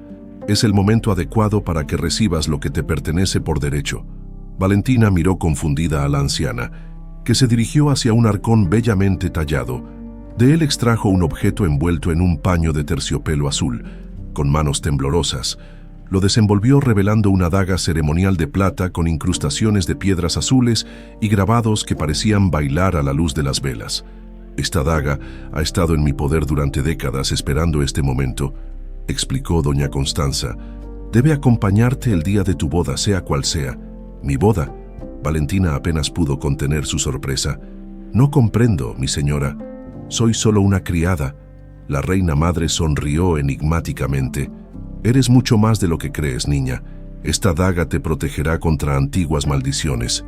«Es el momento adecuado para que recibas lo que te pertenece por derecho». Valentina miró confundida a la anciana, que se dirigió hacia un arcón bellamente tallado. De él extrajo un objeto envuelto en un paño de terciopelo azul. Con manos temblorosas, lo desenvolvió revelando una daga ceremonial de plata con incrustaciones de piedras azules y grabados que parecían bailar a la luz de las velas. «Esta daga ha estado en mi poder durante décadas esperando este momento», explicó doña Constanza. «Debe acompañarte el día de tu boda, sea cual sea». «¿Mi boda?». Valentina apenas pudo contener su sorpresa. «No comprendo, mi señora. Soy solo una criada». La reina madre sonrió enigmáticamente. Eres mucho más de lo que crees, niña. Esta daga te protegerá contra antiguas maldiciones.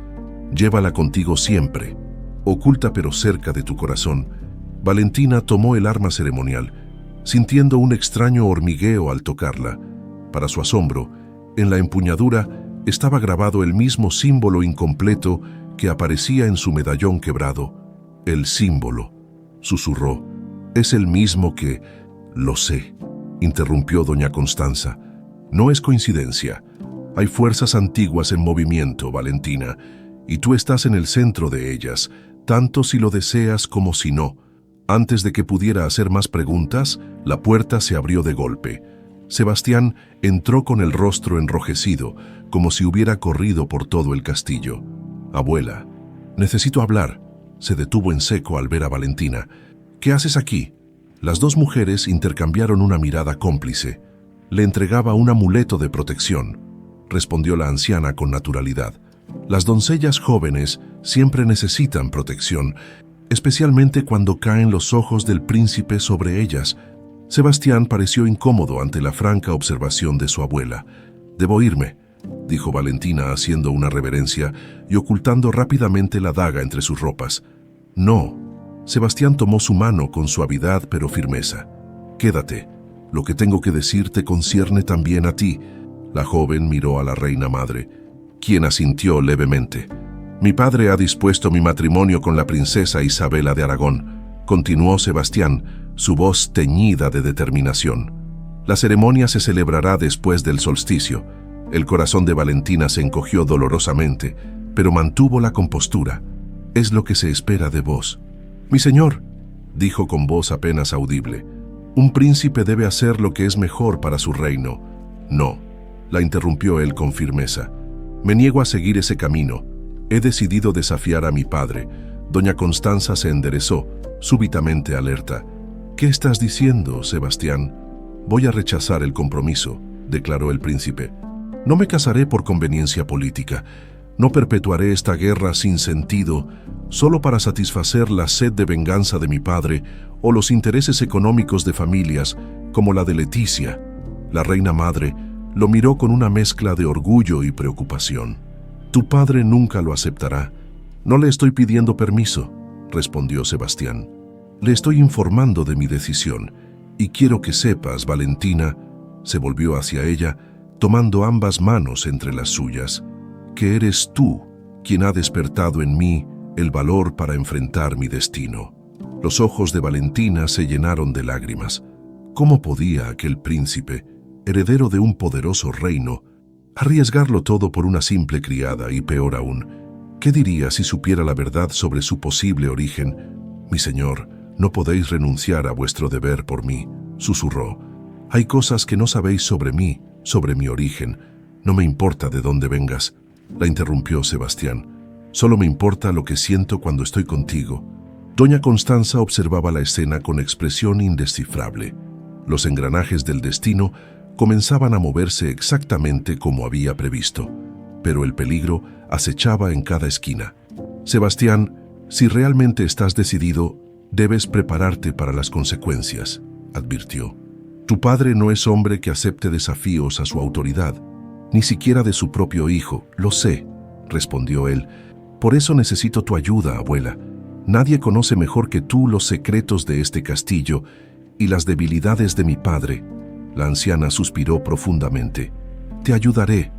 Llévala contigo siempre, oculta pero cerca de tu corazón. Valentina tomó el arma ceremonial, sintiendo un extraño hormigueo al tocarla. Para su asombro, en la empuñadura estaba grabado el mismo símbolo incompleto que aparecía en su medallón quebrado. El símbolo, susurró, es el mismo que... Lo sé, interrumpió doña Constanza. No es coincidencia. Hay fuerzas antiguas en movimiento, Valentina, y tú estás en el centro de ellas, tanto si lo deseas como si no. Antes de que pudiera hacer más preguntas, la puerta se abrió de golpe. Sebastián entró con el rostro enrojecido, como si hubiera corrido por todo el castillo. Abuela, necesito hablar. Se detuvo en seco al ver a Valentina. ¿Qué haces aquí? Las dos mujeres intercambiaron una mirada cómplice. Le entregaba un amuleto de protección, respondió la anciana con naturalidad. Las doncellas jóvenes siempre necesitan protección, especialmente cuando caen los ojos del príncipe sobre ellas. Sebastián pareció incómodo ante la franca observación de su abuela. «Debo irme», dijo Valentina haciendo una reverencia y ocultando rápidamente la daga entre sus ropas. «No». Sebastián tomó su mano con suavidad pero firmeza. «Quédate. Lo que tengo que decir te concierne también a ti». La joven miró a la reina madre, quien asintió levemente. «Mi padre ha dispuesto mi matrimonio con la princesa Isabela de Aragón», continuó Sebastián, su voz teñida de determinación. «La ceremonia se celebrará después del solsticio». El corazón de Valentina se encogió dolorosamente, pero mantuvo la compostura. «Es lo que se espera de vos». «Mi señor», dijo con voz apenas audible, «un príncipe debe hacer lo que es mejor para su reino». «No», la interrumpió él con firmeza. «Me niego a seguir ese camino. He decidido desafiar a mi padre». Doña Constanza se enderezó, súbitamente alerta. «¿Qué estás diciendo, Sebastián?» «Voy a rechazar el compromiso», declaró el príncipe. «No me casaré por conveniencia política. No perpetuaré esta guerra sin sentido solo para satisfacer la sed de venganza de mi padre o los intereses económicos de familias como la de Leticia». La reina madre lo miró con una mezcla de orgullo y preocupación. «Tu padre nunca lo aceptará. No le estoy pidiendo permiso», respondió Sebastián. «Le estoy informando de mi decisión y quiero que sepas, Valentina», se volvió hacia ella, tomando ambas manos entre las suyas, «que eres tú quien ha despertado en mí el valor para enfrentar mi destino». Los ojos de Valentina se llenaron de lágrimas. ¿Cómo podía aquel príncipe, heredero de un poderoso reino, arriesgarlo todo por una simple criada y, peor aún, qué diría si supiera la verdad sobre su posible origen? «Mi señor, no podéis renunciar a vuestro deber por mí», susurró. «Hay cosas que no sabéis sobre mí, sobre mi origen. No me importa de dónde vengas», la interrumpió Sebastián. «Solo me importa lo que siento cuando estoy contigo». Doña Constanza observaba la escena con expresión indescifrable. Los engranajes del destino comenzaban a moverse exactamente como había previsto, pero el peligro acechaba en cada esquina. «Sebastián, si realmente estás decidido, debes prepararte para las consecuencias», advirtió. «Tu padre no es hombre que acepte desafíos a su autoridad, ni siquiera de su propio hijo, lo sé», respondió él. «Por eso necesito tu ayuda, abuela. Nadie conoce mejor que tú los secretos de este castillo y las debilidades de mi padre». La anciana suspiró profundamente. «Te ayudaré,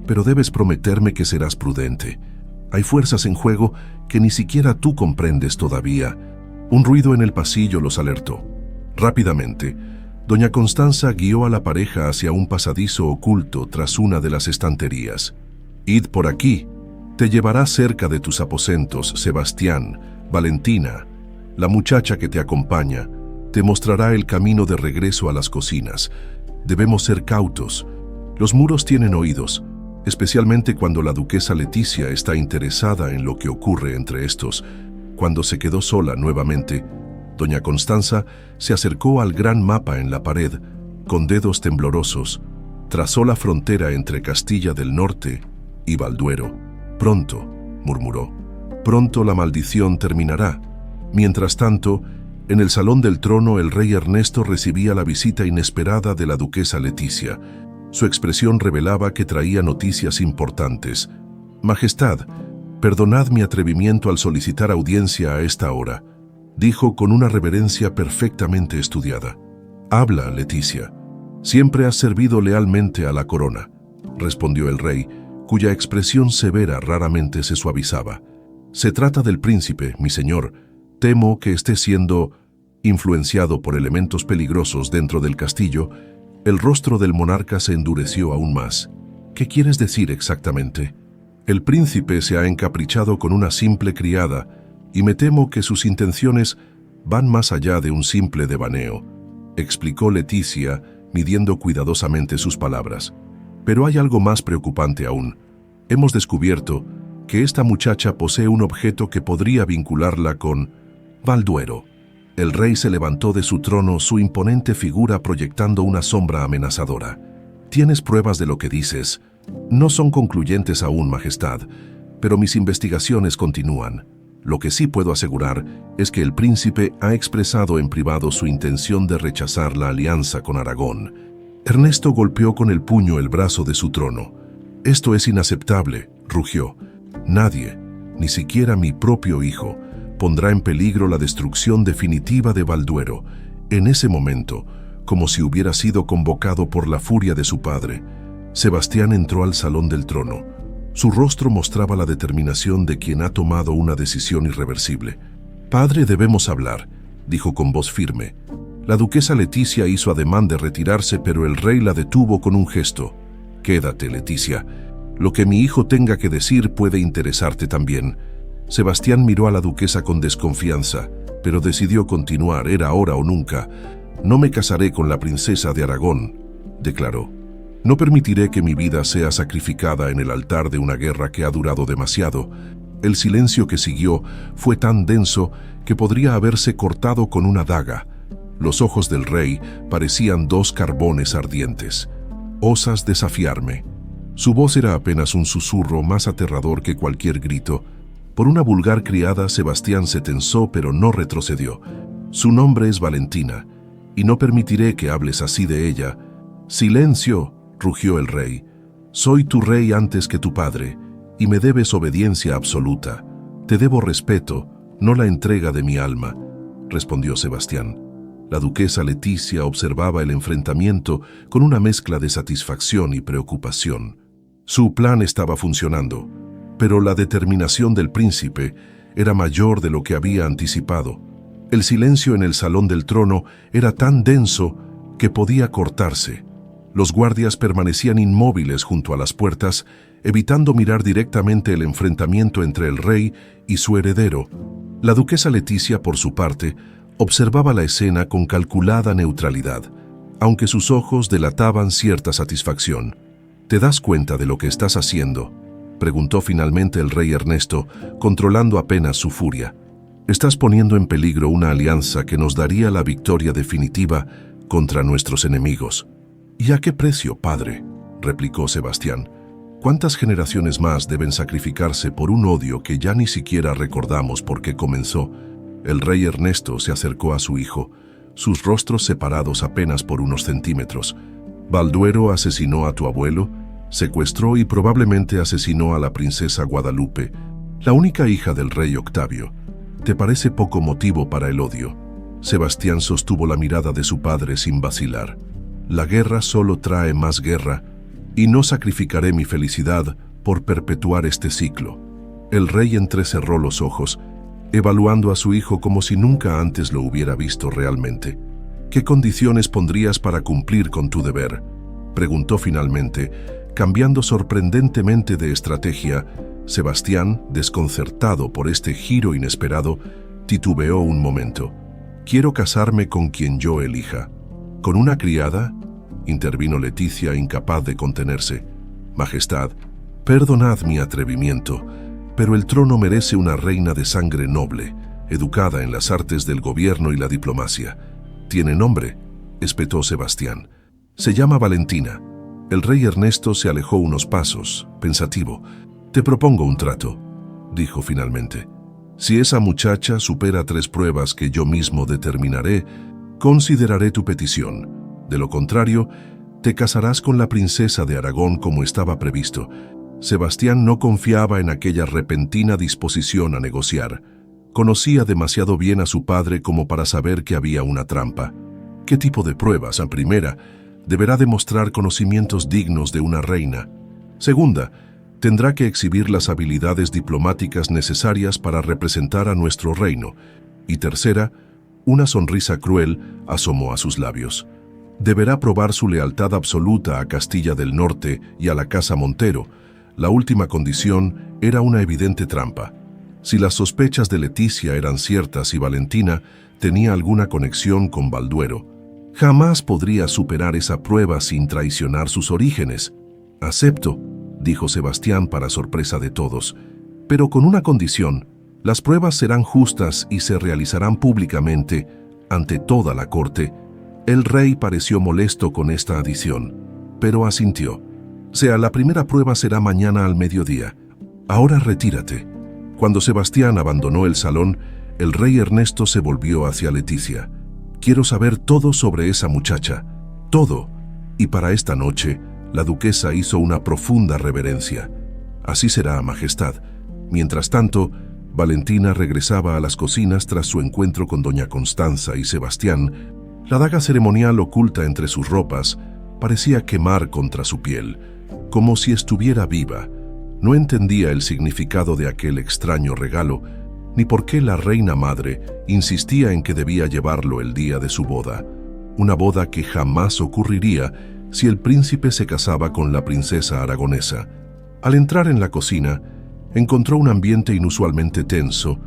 pero debes prometerme que serás prudente. Hay fuerzas en juego que ni siquiera tú comprendes todavía». Un ruido en el pasillo los alertó. Rápidamente, doña Constanza guió a la pareja hacia un pasadizo oculto tras una de las estanterías. «Id por aquí. Te llevará cerca de tus aposentos, Sebastián. Valentina, la muchacha que te acompaña, te mostrará el camino de regreso a las cocinas. Debemos ser cautos. Los muros tienen oídos, especialmente cuando la duquesa Leticia está interesada en lo que ocurre entre estos». Cuando se quedó sola nuevamente, doña Constanza se acercó al gran mapa en la pared, con dedos temblorosos, trazó la frontera entre Castilla del Norte y Valduero. «Pronto», murmuró, «pronto la maldición terminará. Mientras tanto, En el salón del trono, el rey Ernesto recibía la visita inesperada de la duquesa Leticia. Su expresión revelaba que traía noticias importantes. «Majestad, perdonad mi atrevimiento al solicitar audiencia a esta hora», dijo con una reverencia perfectamente estudiada. «Habla, Leticia. Siempre has servido lealmente a la corona», respondió el rey, cuya expresión severa raramente se suavizaba. «Se trata del príncipe, mi señor. Temo que esté siendo influenciado por elementos peligrosos dentro del castillo». El rostro del monarca se endureció aún más. «¿Qué quieres decir exactamente?» «El príncipe se ha encaprichado con una simple criada, y me temo que sus intenciones van más allá de un simple devaneo», explicó Leticia, midiendo cuidadosamente sus palabras. «Pero hay algo más preocupante aún. Hemos descubierto que esta muchacha posee un objeto que podría vincularla con Balduero». El rey se levantó de su trono, su imponente figura proyectando una sombra amenazadora. «¿Tienes pruebas de lo que dices?» «No son concluyentes aún, Majestad, pero mis investigaciones continúan. Lo que sí puedo asegurar es que el príncipe ha expresado en privado su intención de rechazar la alianza con Aragón». Ernesto golpeó con el puño el brazo de su trono. «Esto es inaceptable», rugió. «Nadie, ni siquiera mi propio hijo, pondrá en peligro la destrucción definitiva de Balduero». En ese momento, como si hubiera sido convocado por la furia de su padre, Sebastián entró al salón del trono. Su rostro mostraba la determinación de quien ha tomado una decisión irreversible. «Padre, debemos hablar», dijo con voz firme. La duquesa Leticia hizo ademán de retirarse, pero el rey la detuvo con un gesto. «Quédate, Leticia. Lo que mi hijo tenga que decir puede interesarte también». Sebastián miró a la duquesa con desconfianza, pero decidió continuar. «Era ahora o nunca. No me casaré con la princesa de Aragón», declaró. «No permitiré que mi vida sea sacrificada en el altar de una guerra que ha durado demasiado». El silencio que siguió fue tan denso que podría haberse cortado con una daga. Los ojos del rey parecían dos carbones ardientes. «¿Osas desafiarme?». Su voz era apenas un susurro más aterrador que cualquier grito. Por una vulgar criada, Sebastián se tensó, pero no retrocedió. «Su nombre es Valentina, y no permitiré que hables así de ella». «¡Silencio!», rugió el rey. «Soy tu rey antes que tu padre, y me debes obediencia absoluta. Te debo respeto, no la entrega de mi alma», respondió Sebastián. La duquesa Leticia observaba el enfrentamiento con una mezcla de satisfacción y preocupación. Su plan estaba funcionando, pero la determinación del príncipe era mayor de lo que había anticipado. El silencio en el salón del trono era tan denso que podía cortarse. Los guardias permanecían inmóviles junto a las puertas, evitando mirar directamente el enfrentamiento entre el rey y su heredero. La duquesa Leticia, por su parte, observaba la escena con calculada neutralidad, aunque sus ojos delataban cierta satisfacción. «¿Te das cuenta de lo que estás haciendo?», preguntó finalmente el rey Ernesto, controlando apenas su furia. «Estás poniendo en peligro una alianza que nos daría la victoria definitiva contra nuestros enemigos». «¿Y a qué precio, padre?», replicó Sebastián. «¿Cuántas generaciones más deben sacrificarse por un odio que ya ni siquiera recordamos por qué comenzó?». El rey Ernesto se acercó a su hijo, sus rostros separados apenas por unos centímetros. «Balduero asesinó a tu abuelo, secuestró y probablemente asesinó a la princesa Guadalupe, la única hija del rey Octavio. ¿Te parece poco motivo para el odio?». Sebastián sostuvo la mirada de su padre sin vacilar. «La guerra solo trae más guerra, y no sacrificaré mi felicidad por perpetuar este ciclo». El rey entrecerró los ojos, evaluando a su hijo como si nunca antes lo hubiera visto realmente. «¿Qué condiciones pondrías para cumplir con tu deber?», preguntó finalmente, cambiando sorprendentemente de estrategia. Sebastián, desconcertado por este giro inesperado, titubeó un momento. «Quiero casarme con quien yo elija». «¿Con una criada?», intervino Leticia, incapaz de contenerse. «Majestad, perdonad mi atrevimiento, pero el trono merece una reina de sangre noble, educada en las artes del gobierno y la diplomacia». «¿Tiene nombre?», espetó Sebastián. «Se llama Valentina». El rey Ernesto se alejó unos pasos, pensativo. «Te propongo un trato», dijo finalmente. Si esa muchacha supera 3 pruebas que yo mismo determinaré, consideraré tu petición. De lo contrario, te casarás con la princesa de Aragón como estaba previsto. Sebastián no confiaba en aquella repentina disposición a negociar. Conocía demasiado bien a su padre como para saber que había una trampa. ¿Qué tipo de pruebas? A primera, deberá demostrar conocimientos dignos de una reina. Segunda, tendrá que exhibir las habilidades diplomáticas necesarias para representar a nuestro reino. Y tercera, una sonrisa cruel asomó a sus labios. Deberá probar su lealtad absoluta a Castilla del Norte y a la Casa Montero. La última condición era una evidente trampa. Si las sospechas de Leticia eran ciertas y Valentina tenía alguna conexión con Balduero, jamás podría superar esa prueba sin traicionar sus orígenes. «Acepto», dijo Sebastián para sorpresa de todos, «pero con una condición. Las pruebas serán justas y se realizarán públicamente, ante toda la corte». El rey pareció molesto con esta adición, pero asintió. La primera prueba será mañana al mediodía. Ahora retírate». Cuando Sebastián abandonó el salón, el rey Ernesto se volvió hacia Leticia. «Quiero saber todo sobre esa muchacha, todo». Y para esta noche, la duquesa hizo una profunda reverencia. «Así será, Majestad». Mientras tanto, Valentina regresaba a las cocinas tras su encuentro con doña Constanza y Sebastián. La daga ceremonial oculta entre sus ropas parecía quemar contra su piel, como si estuviera viva. No entendía el significado de aquel extraño regalo, ni por qué la reina madre insistía en que debía llevarlo el día de su boda. Una boda que jamás ocurriría si el príncipe se casaba con la princesa aragonesa. Al entrar en la cocina, encontró un ambiente inusualmente tenso.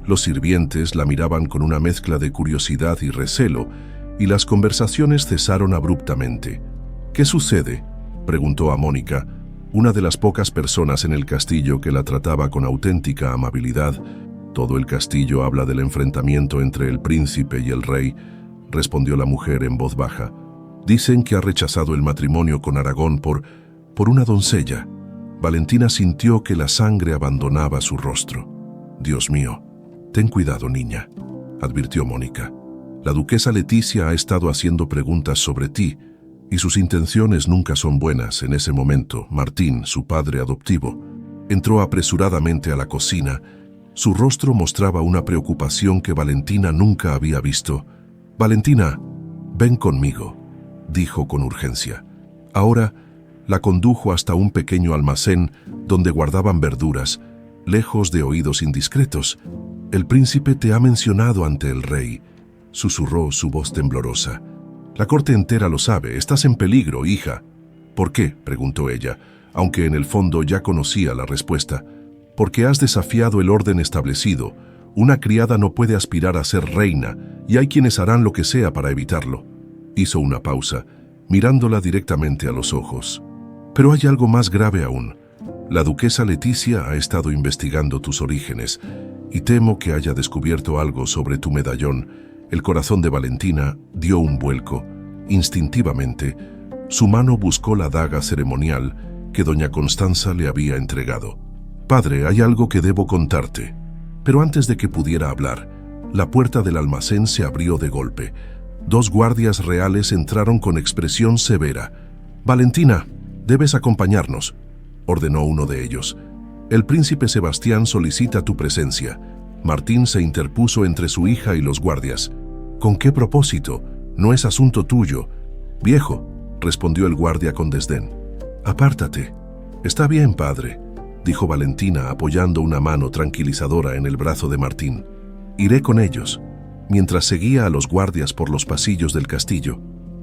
Los sirvientes la miraban con una mezcla de curiosidad y recelo, y las conversaciones cesaron abruptamente. «¿Qué sucede?», preguntó a Mónica, una de las pocas personas en el castillo que la trataba con auténtica amabilidad. «Todo el castillo habla del enfrentamiento entre el príncipe y el rey», respondió la mujer en voz baja. «Dicen que ha rechazado el matrimonio con Aragón por una doncella». Valentina sintió que la sangre abandonaba su rostro. «Dios mío, ten cuidado, niña», advirtió Mónica. «La duquesa Leticia ha estado haciendo preguntas sobre ti, y sus intenciones nunca son buenas». En ese momento, Martín, su padre adoptivo, entró apresuradamente a la cocina. Su rostro mostraba una preocupación que Valentina nunca había visto. «Valentina, ven conmigo», dijo con urgencia. Ahora la condujo hasta un pequeño almacén donde guardaban verduras, lejos de oídos indiscretos. «El príncipe te ha mencionado ante el rey», susurró su voz temblorosa. «La corte entera lo sabe. Estás en peligro, hija». «¿Por qué?», preguntó ella, aunque en el fondo ya conocía la respuesta. «Porque has desafiado el orden establecido. Una criada no puede aspirar a ser reina, y hay quienes harán lo que sea para evitarlo». Hizo una pausa, mirándola directamente a los ojos. «Pero hay algo más grave aún. La duquesa Leticia ha estado investigando tus orígenes, y temo que haya descubierto algo sobre tu medallón». El corazón de Valentina dio un vuelco. Instintivamente, su mano buscó la daga ceremonial que doña Constanza le había entregado. «Padre, hay algo que debo contarte». Pero antes de que pudiera hablar, la puerta del almacén se abrió de golpe. 2 guardias reales entraron con expresión severa. «Valentina, debes acompañarnos», ordenó uno de ellos. «El príncipe Sebastián solicita tu presencia». Martín se interpuso entre su hija y los guardias. «¿Con qué propósito? No es asunto tuyo». «Viejo», respondió el guardia con desdén. «Apártate». «Está bien, padre», dijo Valentina apoyando una mano tranquilizadora en el brazo de Martín. «Iré con ellos». Mientras seguía a los guardias por los pasillos del castillo,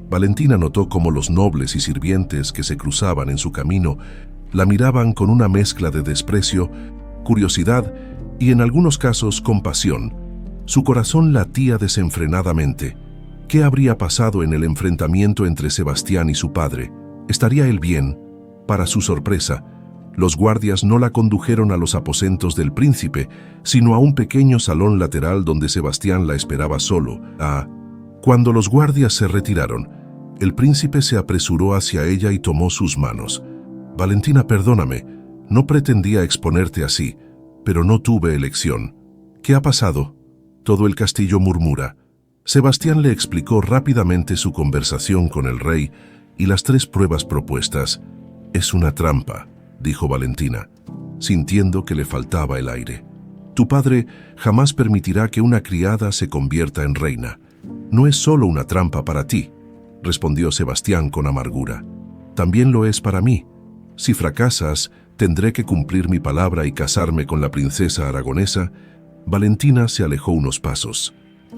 Valentina notó cómo los nobles y sirvientes que se cruzaban en su camino la miraban con una mezcla de desprecio, curiosidad y en algunos casos compasión. Su corazón latía desenfrenadamente. ¿Qué habría pasado en el enfrentamiento entre Sebastián y su padre? ¿Estaría él bien? Para su sorpresa, los guardias no la condujeron a los aposentos del príncipe, sino a un pequeño salón lateral donde Sebastián la esperaba solo. Cuando los guardias se retiraron, el príncipe se apresuró hacia ella y tomó sus manos. «Valentina, perdóname, no pretendía exponerte así, pero no tuve elección. ¿Qué ha pasado? Todo el castillo murmura. Sebastián le explicó rápidamente su conversación con el rey y las 3 pruebas propuestas. Es una trampa, dijo Valentina, sintiendo que le faltaba el aire. Tu padre jamás permitirá que una criada se convierta en reina. No es solo una trampa para ti, respondió Sebastián con amargura. También lo es para mí. Si fracasas, tendré que cumplir mi palabra y casarme con la princesa aragonesa. Valentina se alejó unos pasos,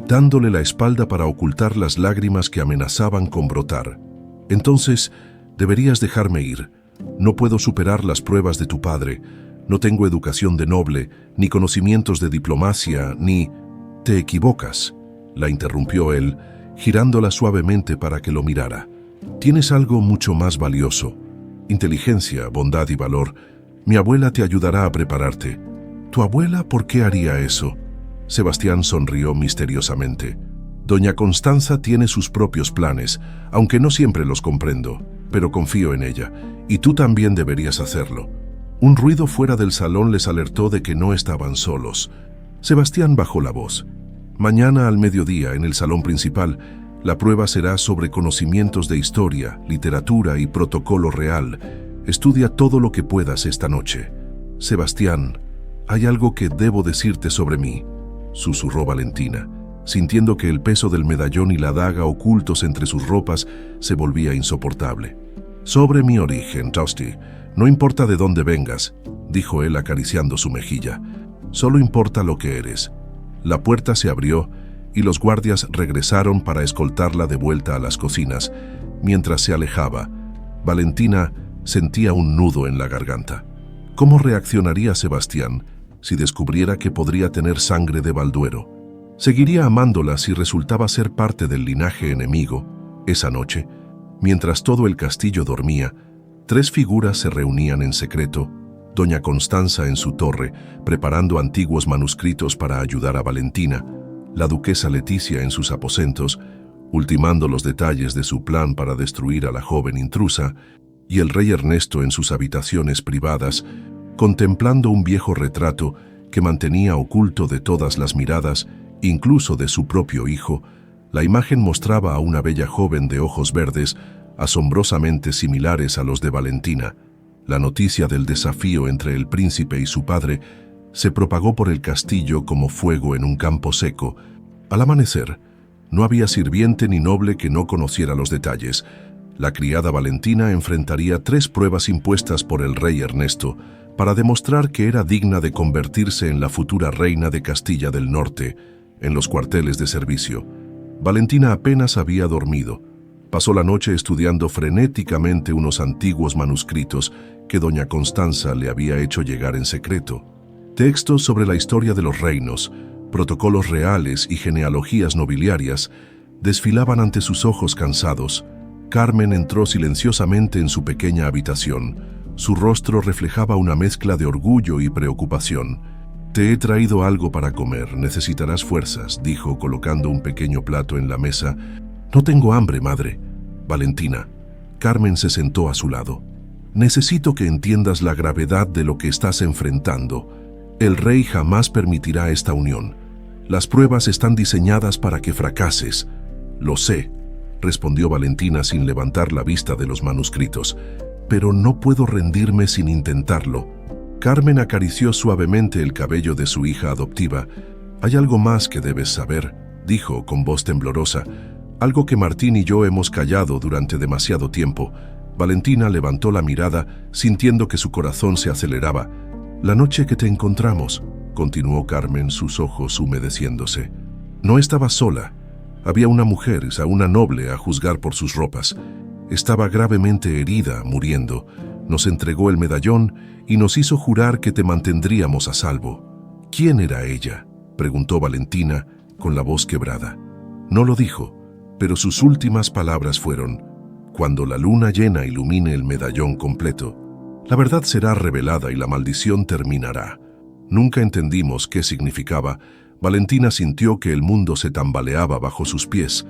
dándole la espalda para ocultar las lágrimas que amenazaban con brotar. Entonces, deberías dejarme ir. No puedo superar las pruebas de tu padre. No tengo educación de noble, ni conocimientos de diplomacia, ni... Te equivocas, la interrumpió él, girándola suavemente para que lo mirara. Tienes algo mucho más valioso. Inteligencia, bondad y valor. Mi abuela te ayudará a prepararte. ¿Tu abuela por qué haría eso? Sebastián sonrió misteriosamente. Doña Constanza tiene sus propios planes, aunque no siempre los comprendo, pero confío en ella, y tú también deberías hacerlo. Un ruido fuera del salón les alertó de que no estaban solos. Sebastián bajó la voz. Mañana al mediodía, en el salón principal, la prueba será sobre conocimientos de historia, literatura y protocolo real. Estudia todo lo que puedas esta noche. Sebastián, hay algo que debo decirte sobre mí, susurró Valentina, sintiendo que el peso del medallón y la daga ocultos entre sus ropas se volvía insoportable. Sobre mi origen, Tosti. No importa de dónde vengas, dijo él acariciando su mejilla. Solo importa lo que eres. La puerta se abrió y los guardias regresaron para escoltarla de vuelta a las cocinas. Mientras se alejaba, Valentina sentía un nudo en la garganta. ¿Cómo reaccionaría Sebastián si descubriera que podría tener sangre de Balduero? ¿Seguiría amándola si resultaba ser parte del linaje enemigo? Esa noche, mientras todo el castillo dormía, 3 figuras se reunían en secreto, doña Constanza en su torre, preparando antiguos manuscritos para ayudar a Valentina, la duquesa Leticia en sus aposentos, ultimando los detalles de su plan para destruir a la joven intrusa, y el rey Ernesto en sus habitaciones privadas, contemplando un viejo retrato que mantenía oculto de todas las miradas, incluso de su propio hijo. La imagen mostraba a una bella joven de ojos verdes, asombrosamente similares a los de Valentina. La noticia del desafío entre el príncipe y su padre se propagó por el castillo como fuego en un campo seco. Al amanecer, no había sirviente ni noble que no conociera los detalles. La criada Valentina enfrentaría 3 pruebas impuestas por el rey Ernesto para demostrar que era digna de convertirse en la futura reina de Castilla del Norte. En los cuarteles de servicio, Valentina apenas había dormido. Pasó la noche estudiando frenéticamente unos antiguos manuscritos que doña Constanza le había hecho llegar en secreto. Textos sobre la historia de los reinos, protocolos reales y genealogías nobiliarias desfilaban ante sus ojos cansados. Carmen entró silenciosamente en su pequeña habitación. Su rostro reflejaba una mezcla de orgullo y preocupación. «Te he traído algo para comer, necesitarás fuerzas», dijo colocando un pequeño plato en la mesa. «No tengo hambre, madre». «Valentina». Carmen se sentó a su lado. «Necesito que entiendas la gravedad de lo que estás enfrentando. El rey jamás permitirá esta unión. Las pruebas están diseñadas para que fracases». «Lo sé», respondió Valentina sin levantar la vista de los manuscritos. «Pero no puedo rendirme sin intentarlo». Carmen acarició suavemente el cabello de su hija adoptiva. «Hay algo más que debes saber», dijo con voz temblorosa. «Algo que Martín y yo hemos callado durante demasiado tiempo». Valentina levantó la mirada, sintiendo que su corazón se aceleraba. «La noche que te encontramos», continuó Carmen, sus ojos humedeciéndose. «No estaba sola. Había una mujer, una noble, a juzgar por sus ropas. Estaba gravemente herida, muriendo. Nos entregó el medallón y nos hizo jurar que te mantendríamos a salvo». «¿Quién era ella?», preguntó Valentina, con la voz quebrada. No lo dijo, pero sus últimas palabras fueron: «Cuando la luna llena ilumine el medallón completo, la verdad será revelada y la maldición terminará». Nunca entendimos qué significaba. Valentina sintió que el mundo se tambaleaba bajo sus pies.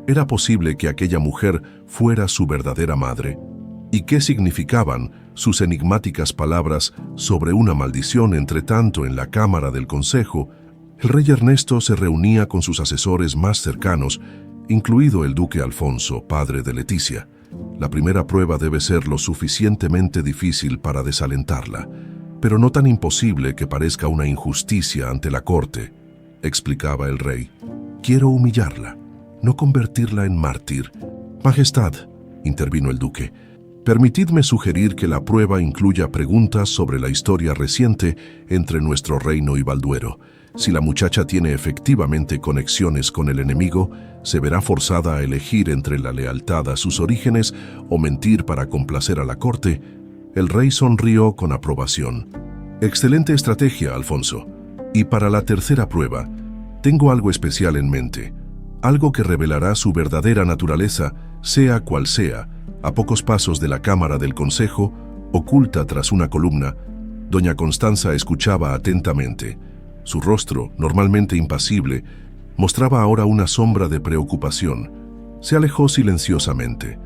¿Era posible que aquella mujer fuera su verdadera madre? ¿Y qué significaban sus enigmáticas palabras sobre una maldición? Entre tanto, en la cámara del consejo, El rey Ernesto se reunía con sus asesores más cercanos, incluido el duque Alfonso, padre de Leticia. La primera prueba debe ser lo suficientemente difícil para desalentarla, pero no tan imposible que parezca una injusticia ante la corte, explicaba el rey. Quiero humillarla, no convertirla en mártir. Majestad, intervino el duque, permitidme sugerir que la prueba incluya preguntas sobre la historia reciente entre nuestro reino y Balduero. Si la muchacha tiene efectivamente conexiones con el enemigo, se verá forzada a elegir entre la lealtad a sus orígenes o mentir para complacer a la corte. El rey sonrió con aprobación. Excelente estrategia, Alfonso. Y para la tercera prueba, tengo algo especial en mente. Algo que revelará su verdadera naturaleza, sea cual sea. A pocos pasos de la cámara del consejo, oculta tras una columna, doña Constanza escuchaba atentamente. Su rostro, normalmente impasible, mostraba ahora una sombra de preocupación. Se alejó silenciosamente,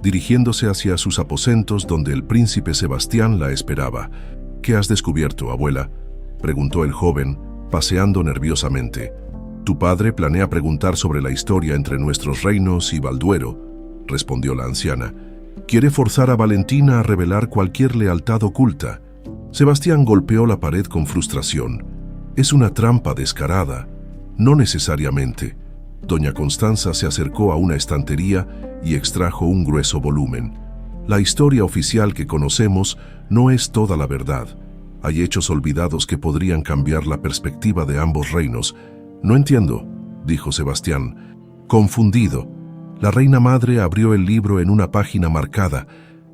dirigiéndose hacia sus aposentos donde el príncipe Sebastián la esperaba. «¿Qué has descubierto, abuela?», preguntó el joven, paseando nerviosamente. «Tu padre planea preguntar sobre la historia entre nuestros reinos y Balduero», respondió la anciana. «Quiere forzar a Valentina a revelar cualquier lealtad oculta». Sebastián golpeó la pared con frustración. «Es una trampa descarada». «No necesariamente». Doña Constanza se acercó a una estantería y extrajo un grueso volumen. «La historia oficial que conocemos no es toda la verdad. Hay hechos olvidados que podrían cambiar la perspectiva de ambos reinos». «No entiendo», dijo Sebastián, confundido. La reina madre abrió el libro en una página marcada,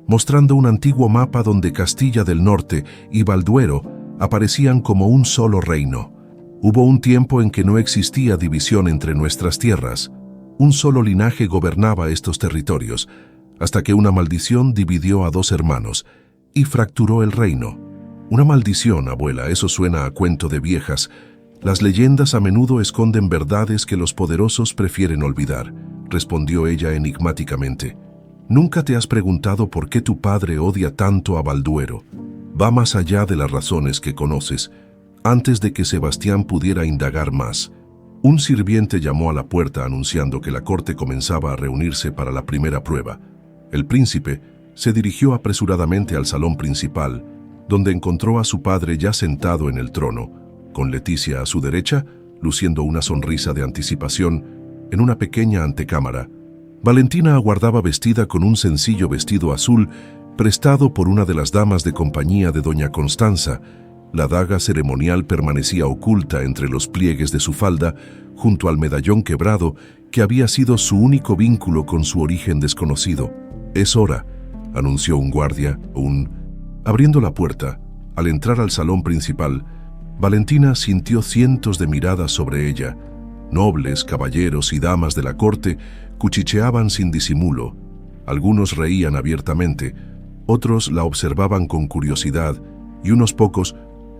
mostrando un antiguo mapa donde Castilla del Norte y Balduero aparecían como un solo reino. Hubo un tiempo en que no existía división entre nuestras tierras. Un solo linaje gobernaba estos territorios, hasta que una maldición dividió a dos hermanos y fracturó el reino. Una maldición, abuela, eso suena a cuento de viejas. Las leyendas a menudo esconden verdades que los poderosos prefieren olvidar, respondió ella enigmáticamente. ¿Nunca te has preguntado por qué tu padre odia tanto a Balduero? Va más allá de las razones que conoces. Antes de que Sebastián pudiera indagar más, un sirviente llamó a la puerta anunciando que la corte comenzaba a reunirse para la primera prueba. El príncipe se dirigió apresuradamente al salón principal, donde encontró a su padre ya sentado en el trono, con Leticia a su derecha, luciendo una sonrisa de anticipación, en una pequeña antecámara. Valentina aguardaba vestida con un sencillo vestido azul prestado por una de las damas de compañía de doña Constanza. La daga ceremonial permanecía oculta entre los pliegues de su falda, junto al medallón quebrado que había sido su único vínculo con su origen desconocido. «Es hora», anunció un guardia, Abriendo la puerta, al entrar al salón principal, Valentina sintió cientos de miradas sobre ella. Nobles, caballeros y damas de la corte cuchicheaban sin disimulo. Algunos reían abiertamente, otros la observaban con curiosidad y unos pocos,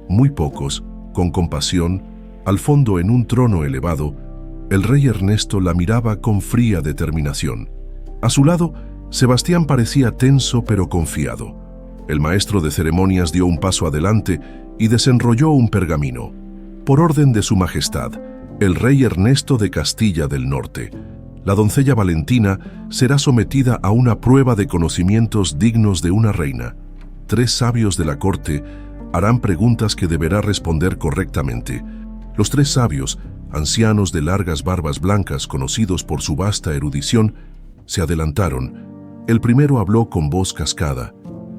muy pocos, con compasión. Al fondo, en un trono elevado, el rey Ernesto la miraba con fría determinación. A su lado, Sebastián parecía tenso pero confiado. El maestro de ceremonias dio un paso adelante y desenrolló un pergamino. «Por orden de su majestad, el rey Ernesto de Castilla del Norte, la doncella Valentina será sometida a una prueba de conocimientos dignos de una reina. 3 sabios de la corte harán preguntas que deberá responder correctamente. Los 3 sabios, ancianos de largas barbas blancas conocidos por su vasta erudición, se adelantaron. El primero habló con voz cascada.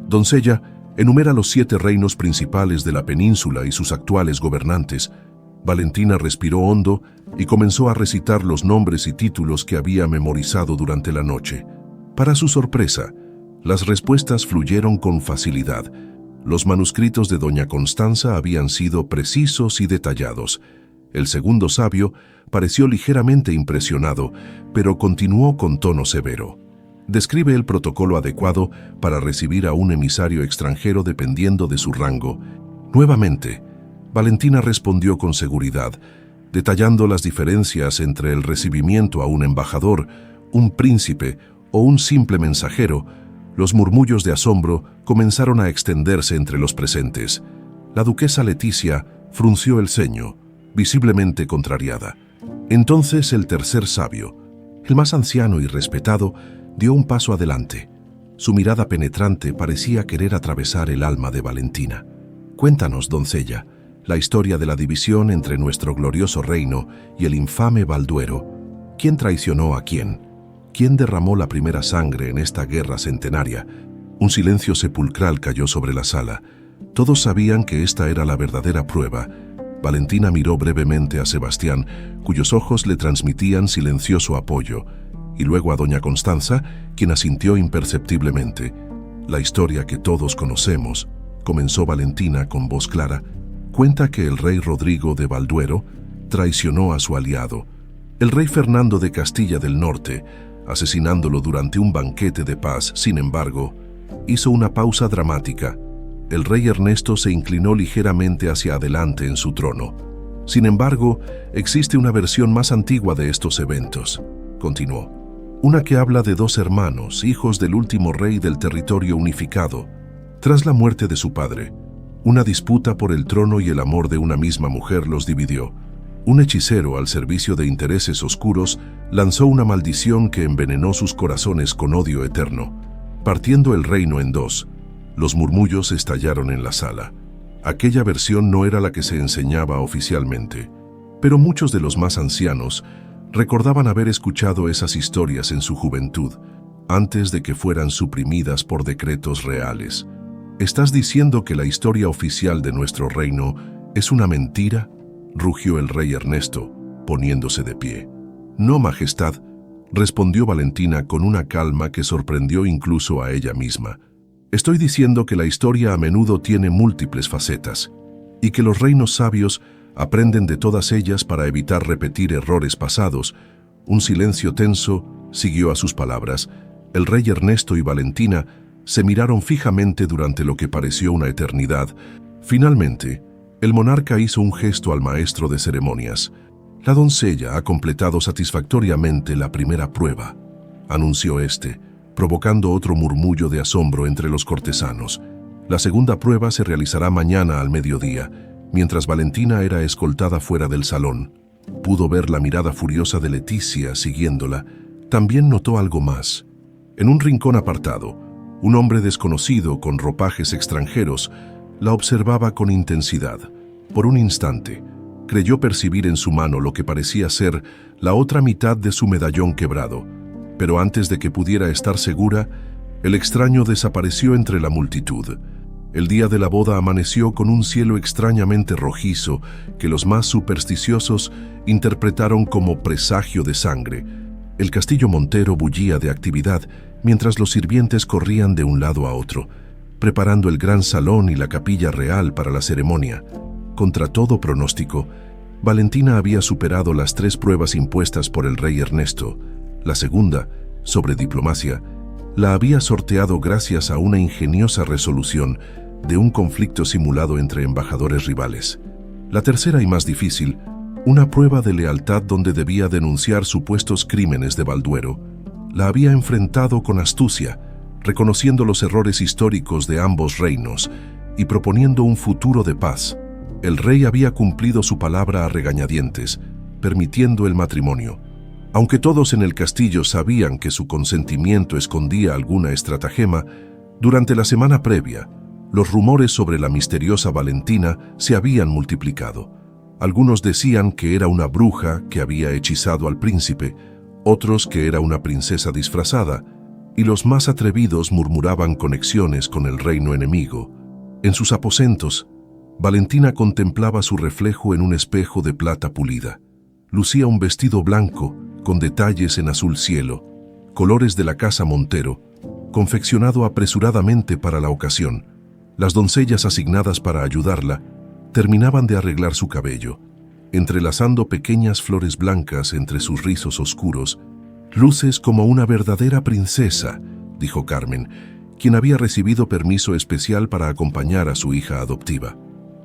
«Doncella, enumera los 7 reinos principales de la península y sus actuales gobernantes». Valentina respiró hondo y comenzó a recitar los nombres y títulos que había memorizado durante la noche. Para su sorpresa, las respuestas fluyeron con facilidad. Los manuscritos de doña Constanza habían sido precisos y detallados. El segundo sabio pareció ligeramente impresionado, pero continuó con tono severo. «Describe el protocolo adecuado para recibir a un emisario extranjero dependiendo de su rango». Nuevamente, Valentina respondió con seguridad, detallando las diferencias entre el recibimiento a un embajador, un príncipe o un simple mensajero. Los murmullos de asombro comenzaron a extenderse entre los presentes. La duquesa Leticia frunció el ceño. visiblemente contrariada. Entonces el tercer sabio, el más anciano y respetado, dio un paso adelante. Su mirada penetrante parecía querer atravesar el alma de Valentina. «Cuéntanos, doncella, la historia de la división entre nuestro glorioso reino y el infame Balduero. ¿Quién traicionó a quién? ¿Quién derramó la primera sangre en esta guerra centenaria?» Un silencio sepulcral cayó sobre la sala. Todos sabían que esta era la verdadera prueba. Valentina miró brevemente a Sebastián, cuyos ojos le transmitían silencioso apoyo, y luego a doña Constanza, quien asintió imperceptiblemente. «La historia que todos conocemos», comenzó Valentina con voz clara, «cuenta que el rey Rodrigo de Balduero traicionó a su aliado, el rey Fernando de Castilla del Norte, asesinándolo durante un banquete de paz. Sin embargo, hizo una pausa dramática. El rey Ernesto se inclinó ligeramente hacia adelante en su trono. Sin embargo, existe una versión más antigua de estos eventos», continuó. «Una que habla de dos hermanos, hijos del último rey del territorio unificado. Tras la muerte de su padre, una disputa por el trono y el amor de una misma mujer los dividió. Un hechicero al servicio de intereses oscuros lanzó una maldición que envenenó sus corazones con odio eterno, partiendo el reino en dos. Los murmullos estallaron en la sala. Aquella versión no era la que se enseñaba oficialmente, pero muchos de los más ancianos recordaban haber escuchado esas historias en su juventud, antes de que fueran suprimidas por decretos reales. «¿Estás diciendo que la historia oficial de nuestro reino es una mentira?», rugió el rey Ernesto, poniéndose de pie. «No, majestad», respondió Valentina con una calma que sorprendió incluso a ella misma. «Estoy diciendo que la historia a menudo tiene múltiples facetas, y que los reinos sabios aprenden de todas ellas para evitar repetir errores pasados». Un silencio tenso siguió a sus palabras. El rey Ernesto y Valentina se miraron fijamente durante lo que pareció una eternidad. Finalmente, el monarca hizo un gesto al maestro de ceremonias. «La doncella ha completado satisfactoriamente la primera prueba», anunció este, provocando otro murmullo de asombro entre los cortesanos. «La segunda prueba se realizará mañana al mediodía». Mientras Valentina era escoltada fuera del salón, pudo ver la mirada furiosa de Leticia siguiéndola. También notó algo más. En un rincón apartado, un hombre desconocido con ropajes extranjeros la observaba con intensidad. Por un instante, creyó percibir en su mano lo que parecía ser la otra mitad de su medallón quebrado, pero antes de que pudiera estar segura, el extraño desapareció entre la multitud. El día de la boda amaneció con un cielo extrañamente rojizo que los más supersticiosos interpretaron como presagio de sangre. El castillo Montero bullía de actividad mientras los sirvientes corrían de un lado a otro, preparando el gran salón y la capilla real para la ceremonia. Contra todo pronóstico, Valentina había superado las 3 pruebas impuestas por el rey Ernesto. La segunda, sobre diplomacia, la había sorteado gracias a una ingeniosa resolución de un conflicto simulado entre embajadores rivales. La tercera y más difícil, una prueba de lealtad donde debía denunciar supuestos crímenes de Balduero, la había enfrentado con astucia, reconociendo los errores históricos de ambos reinos y proponiendo un futuro de paz. El rey había cumplido su palabra a regañadientes, permitiendo el matrimonio. Aunque todos en el castillo sabían que su consentimiento escondía alguna estratagema, durante la semana previa, los rumores sobre la misteriosa Valentina se habían multiplicado. Algunos decían que era una bruja que había hechizado al príncipe, otros que era una princesa disfrazada, y los más atrevidos murmuraban conexiones con el reino enemigo. En sus aposentos, Valentina contemplaba su reflejo en un espejo de plata pulida. Lucía un vestido blanco con detalles en azul cielo, colores de la casa Montero, confeccionado apresuradamente para la ocasión. Las doncellas asignadas para ayudarla terminaban de arreglar su cabello, entrelazando pequeñas flores blancas entre sus rizos oscuros. «Luces como una verdadera princesa», dijo Carmen, quien había recibido permiso especial para acompañar a su hija adoptiva.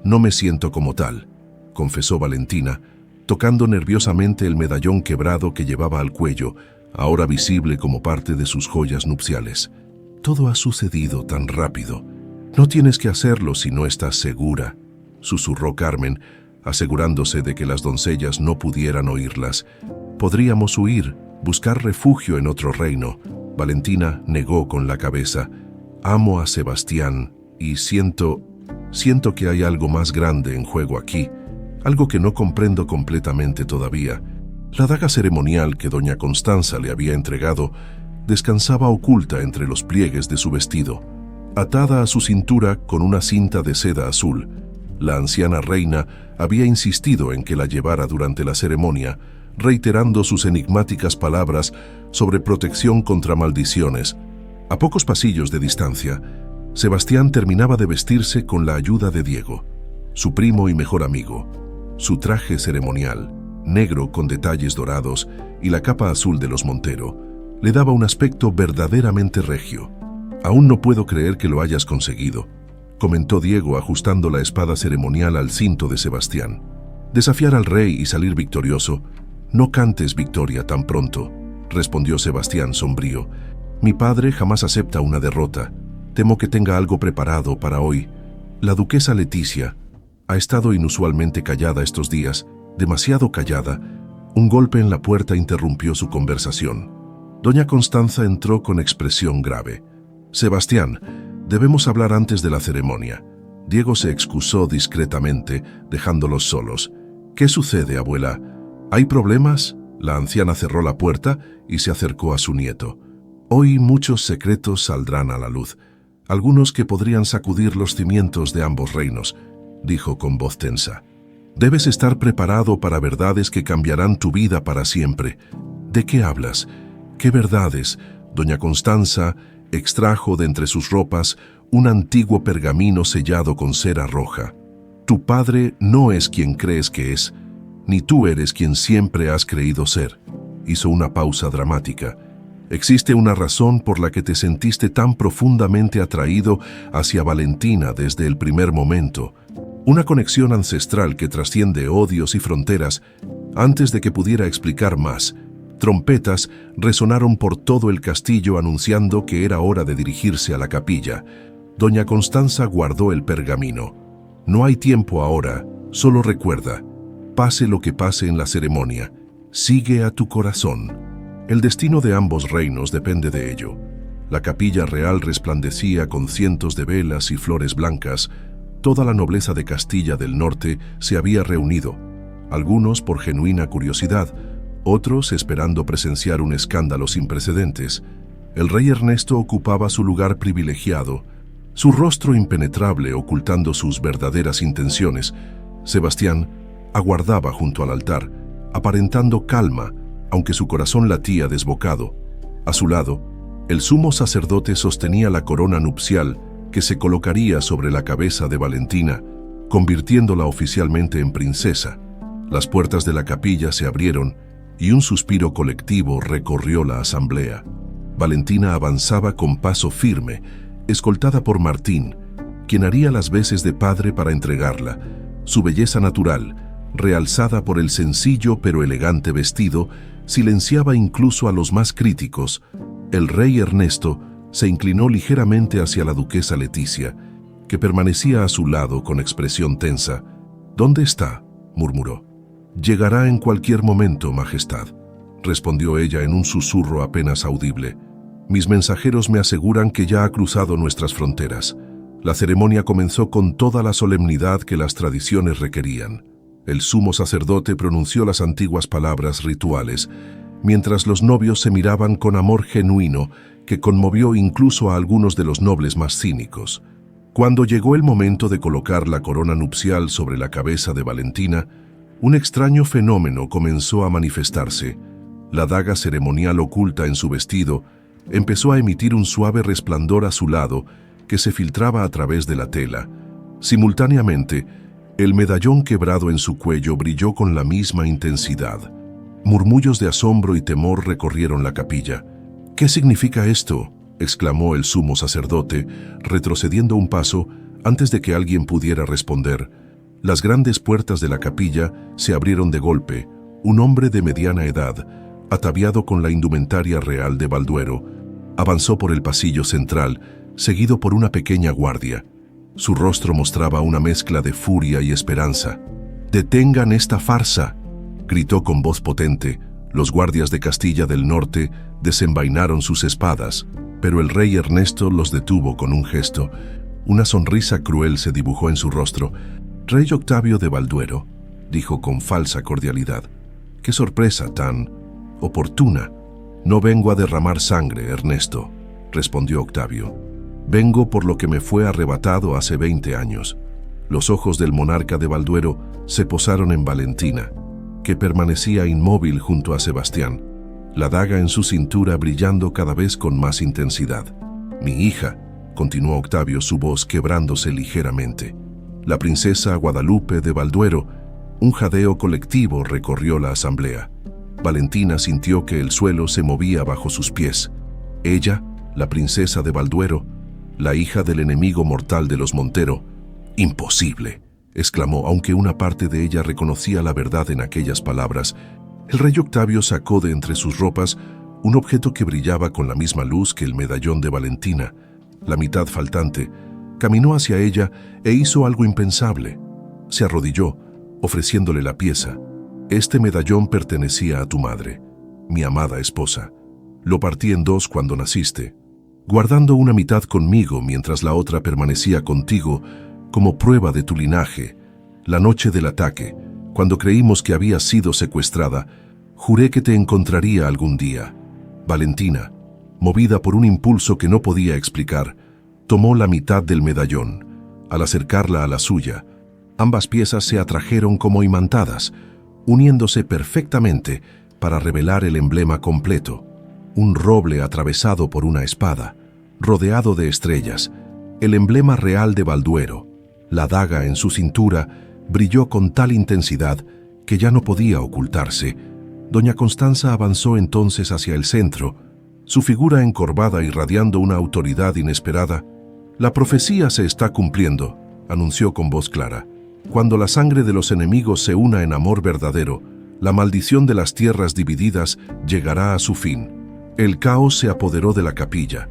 «No me siento como tal», confesó Valentina, tocando nerviosamente el medallón quebrado que llevaba al cuello, ahora visible como parte de sus joyas nupciales. «Todo ha sucedido tan rápido. No tienes que hacerlo si no estás segura», susurró Carmen, asegurándose de que las doncellas no pudieran oírlas. «Podríamos huir, buscar refugio en otro reino». Valentina negó con la cabeza. «Amo a Sebastián y siento que hay algo más grande en juego aquí, algo que no comprendo completamente todavía». La daga ceremonial que doña Constanza le había entregado descansaba oculta entre los pliegues de su vestido, atada a su cintura con una cinta de seda azul. La anciana reina había insistido en que la llevara durante la ceremonia, reiterando sus enigmáticas palabras sobre protección contra maldiciones. A pocos pasillos de distancia, Sebastián terminaba de vestirse con la ayuda de Diego, su primo y mejor amigo. Su traje ceremonial, negro con detalles dorados, y la capa azul de los Montero, le daba un aspecto verdaderamente regio. «Aún no puedo creer que lo hayas conseguido», comentó Diego ajustando la espada ceremonial al cinto de Sebastián. «Desafiar al rey y salir victorioso. No cantes victoria tan pronto», respondió Sebastián sombrío. «Mi padre jamás acepta una derrota. Temo que tenga algo preparado para hoy». La duquesa Leticia ha estado inusualmente callada estos días, demasiado callada. Un golpe en la puerta interrumpió su conversación. Doña Constanza entró con expresión grave. «Sebastián, debemos hablar antes de la ceremonia». Diego se excusó discretamente, dejándolos solos. «¿Qué sucede, abuela? ¿Hay problemas?». La anciana cerró la puerta y se acercó a su nieto. «Hoy muchos secretos saldrán a la luz, algunos que podrían sacudir los cimientos de ambos reinos», dijo con voz tensa. «Debes estar preparado para verdades que cambiarán tu vida para siempre». «¿De qué hablas? ¿Qué verdades?». Doña Constanza extrajo de entre sus ropas un antiguo pergamino sellado con cera roja. «Tu padre no es quien crees que es, ni tú eres quien siempre has creído ser». Hizo una pausa dramática. «Existe una razón por la que te sentiste tan profundamente atraído hacia Valentina desde el primer momento. Una conexión ancestral que trasciende odios y fronteras». Antes de que pudiera explicar más, trompetas resonaron por todo el castillo anunciando que era hora de dirigirse a la capilla. Doña Constanza guardó el pergamino. «No hay tiempo ahora, solo recuerda, pase lo que pase en la ceremonia, sigue a tu corazón. El destino de ambos reinos depende de ello». La capilla real resplandecía con cientos de velas y flores blancas. Toda la nobleza de Castilla del Norte se había reunido, algunos por genuina curiosidad, otros esperando presenciar un escándalo sin precedentes. El rey Ernesto ocupaba su lugar privilegiado, su rostro impenetrable ocultando sus verdaderas intenciones. Sebastián aguardaba junto al altar, aparentando calma, aunque su corazón latía desbocado. A su lado, el sumo sacerdote sostenía la corona nupcial que se colocaría sobre la cabeza de Valentina, convirtiéndola oficialmente en princesa. Las puertas de la capilla se abrieron y un suspiro colectivo recorrió la asamblea. Valentina avanzaba con paso firme, escoltada por Martín, quien haría las veces de padre para entregarla. Su belleza natural, realzada por el sencillo pero elegante vestido, silenciaba incluso a los más críticos. El rey Ernesto se inclinó ligeramente hacia la duquesa Leticia, que permanecía a su lado con expresión tensa. «¿Dónde está?», murmuró. «Llegará en cualquier momento, Majestad», respondió ella en un susurro apenas audible. «Mis mensajeros me aseguran que ya ha cruzado nuestras fronteras». La ceremonia comenzó con toda la solemnidad que las tradiciones requerían. El sumo sacerdote pronunció las antiguas palabras rituales, mientras los novios se miraban con amor genuino que conmovió incluso a algunos de los nobles más cínicos. Cuando llegó el momento de colocar la corona nupcial sobre la cabeza de Valentina, un extraño fenómeno comenzó a manifestarse. La daga ceremonial oculta en su vestido empezó a emitir un suave resplandor azulado que se filtraba a través de la tela. Simultáneamente, el medallón quebrado en su cuello brilló con la misma intensidad. Murmullos de asombro y temor recorrieron la capilla. «¿Qué significa esto?», exclamó el sumo sacerdote, retrocediendo un paso antes de que alguien pudiera responder. Las grandes puertas de la capilla se abrieron de golpe. Un hombre de mediana edad, ataviado con la indumentaria real de Balduero, avanzó por el pasillo central, seguido por una pequeña guardia. Su rostro mostraba una mezcla de furia y esperanza. «¡Detengan esta farsa!», gritó con voz potente. Los guardias de Castilla del Norte desenvainaron sus espadas, pero el rey Ernesto los detuvo con un gesto. Una sonrisa cruel se dibujó en su rostro. «Rey Octavio de Balduero», dijo con falsa cordialidad. «¡Qué sorpresa tan oportuna! No vengo a derramar sangre, Ernesto», respondió Octavio. «Vengo por lo que me fue arrebatado hace 20 años». Los ojos del monarca de Balduero se posaron en Valentina, que permanecía inmóvil junto a Sebastián, la daga en su cintura brillando cada vez con más intensidad. «Mi hija», continuó Octavio, su voz quebrándose ligeramente. «La princesa Guadalupe de Balduero». Un jadeo colectivo recorrió la asamblea. Valentina sintió que el suelo se movía bajo sus pies. Ella, la princesa de Balduero, la hija del enemigo mortal de los Montero. «¡Imposible!», exclamó, aunque una parte de ella reconocía la verdad en aquellas palabras. El rey Octavio sacó de entre sus ropas un objeto que brillaba con la misma luz que el medallón de Valentina. La mitad faltante, caminó hacia ella e hizo algo impensable. Se arrodilló, ofreciéndole la pieza. «Este medallón pertenecía a tu madre, mi amada esposa. Lo partí en dos cuando naciste, guardando una mitad conmigo mientras la otra permanecía contigo como prueba de tu linaje. La noche del ataque, cuando creímos que habías sido secuestrada, juré que te encontraría algún día». Valentina, movida por un impulso que no podía explicar, tomó la mitad del medallón. Al acercarla a la suya, ambas piezas se atrajeron como imantadas, uniéndose perfectamente para revelar el emblema completo. Un roble atravesado por una espada, rodeado de estrellas, el emblema real de Balduero. La daga en su cintura brilló con tal intensidad que ya no podía ocultarse. Doña Constanza avanzó entonces hacia el centro, su figura encorvada irradiando una autoridad inesperada. «La profecía se está cumpliendo», anunció con voz clara. «Cuando la sangre de los enemigos se una en amor verdadero, la maldición de las tierras divididas llegará a su fin». El caos se apoderó de la capilla.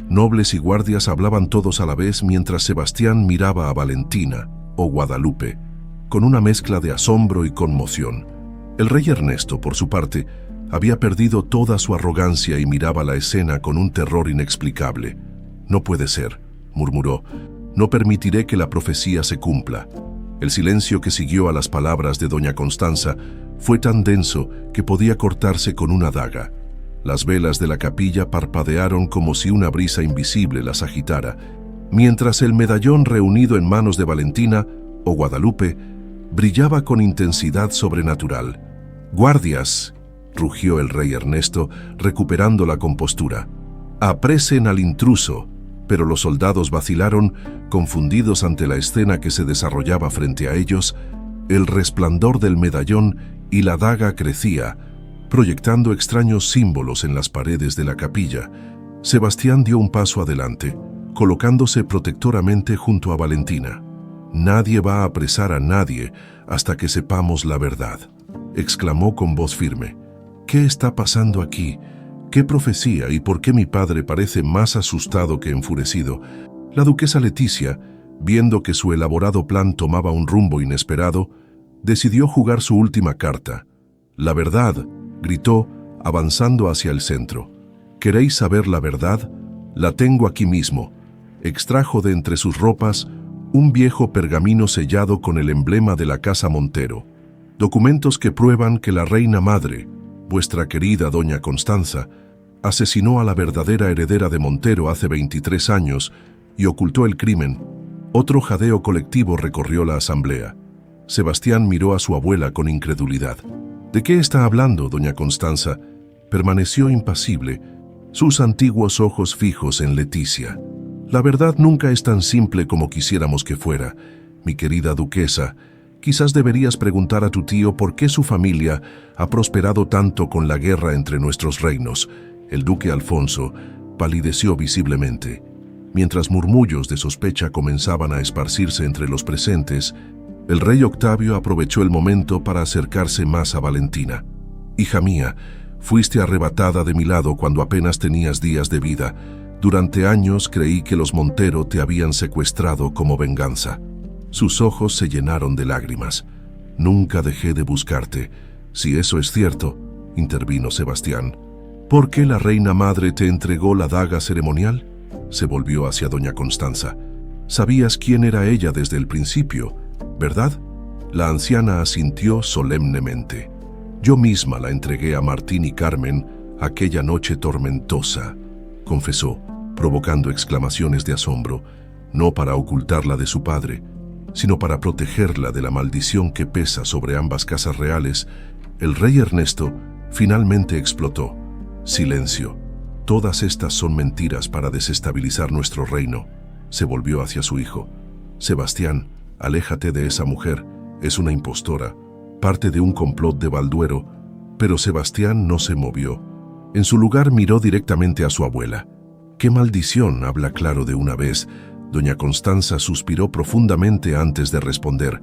Nobles y guardias hablaban todos a la vez mientras Sebastián miraba a Valentina, o Guadalupe, con una mezcla de asombro y conmoción. El rey Ernesto, por su parte, había perdido toda su arrogancia y miraba la escena con un terror inexplicable. «No puede ser», murmuró. «No permitiré que la profecía se cumpla». El silencio que siguió a las palabras de doña Constanza fue tan denso que podía cortarse con una daga. Las velas de la capilla parpadearon como si una brisa invisible las agitara, mientras el medallón reunido en manos de Valentina, o Guadalupe, brillaba con intensidad sobrenatural. «¡Guardias!», rugió el rey Ernesto, recuperando la compostura. «¡Apresen al intruso!». Pero los soldados vacilaron, confundidos ante la escena que se desarrollaba frente a ellos. El resplandor del medallón y la daga crecía, proyectando extraños símbolos en las paredes de la capilla. Sebastián dio un paso adelante, colocándose protectoramente junto a Valentina. «Nadie va a apresar a nadie hasta que sepamos la verdad», exclamó con voz firme. «¿Qué está pasando aquí? ¿Qué profecía y por qué mi padre parece más asustado que enfurecido?». La duquesa Leticia, viendo que su elaborado plan tomaba un rumbo inesperado, decidió jugar su última carta. «La verdad», gritó, avanzando hacia el centro. «¿Queréis saber la verdad? La tengo aquí mismo». Extrajo de entre sus ropas un viejo pergamino sellado con el emblema de la casa Montero. Documentos que prueban que la reina madre, vuestra querida doña Constanza, asesinó a la verdadera heredera de Montero hace 23 años y ocultó el crimen. Otro jadeo colectivo recorrió la asamblea. Sebastián miró a su abuela con incredulidad. «¿De qué está hablando, doña Constanza?». Permaneció impasible, sus antiguos ojos fijos en Leticia. «La verdad nunca es tan simple como quisiéramos que fuera, mi querida duquesa. Quizás deberías preguntar a tu tío por qué su familia ha prosperado tanto con la guerra entre nuestros reinos». El duque Alfonso palideció visiblemente. Mientras murmullos de sospecha comenzaban a esparcirse entre los presentes, el rey Octavio aprovechó el momento para acercarse más a Valentina. «Hija mía, fuiste arrebatada de mi lado cuando apenas tenías días de vida. Durante años creí que los Montero te habían secuestrado como venganza». Sus ojos se llenaron de lágrimas. Nunca dejé de buscarte. Si eso es cierto, intervino Sebastián, ¿por qué la reina madre te entregó la daga ceremonial? Se volvió hacia doña Constanza. Sabías quién era ella desde el principio, ¿verdad? La anciana asintió solemnemente. Yo misma la entregué a Martín y Carmen aquella noche tormentosa, confesó, provocando exclamaciones de asombro, no para ocultarla de su padre, sino para protegerla de la maldición que pesa sobre ambas casas reales. El rey Ernesto finalmente explotó. Silencio. Todas estas son mentiras para desestabilizar nuestro reino. Se volvió hacia su hijo. Sebastián, aléjate de esa mujer. Es una impostora, parte de un complot de Balduero. Pero Sebastián no se movió. En su lugar miró directamente a su abuela. ¡Qué maldición! Habla claro de una vez. Doña Constanza suspiró profundamente antes de responder.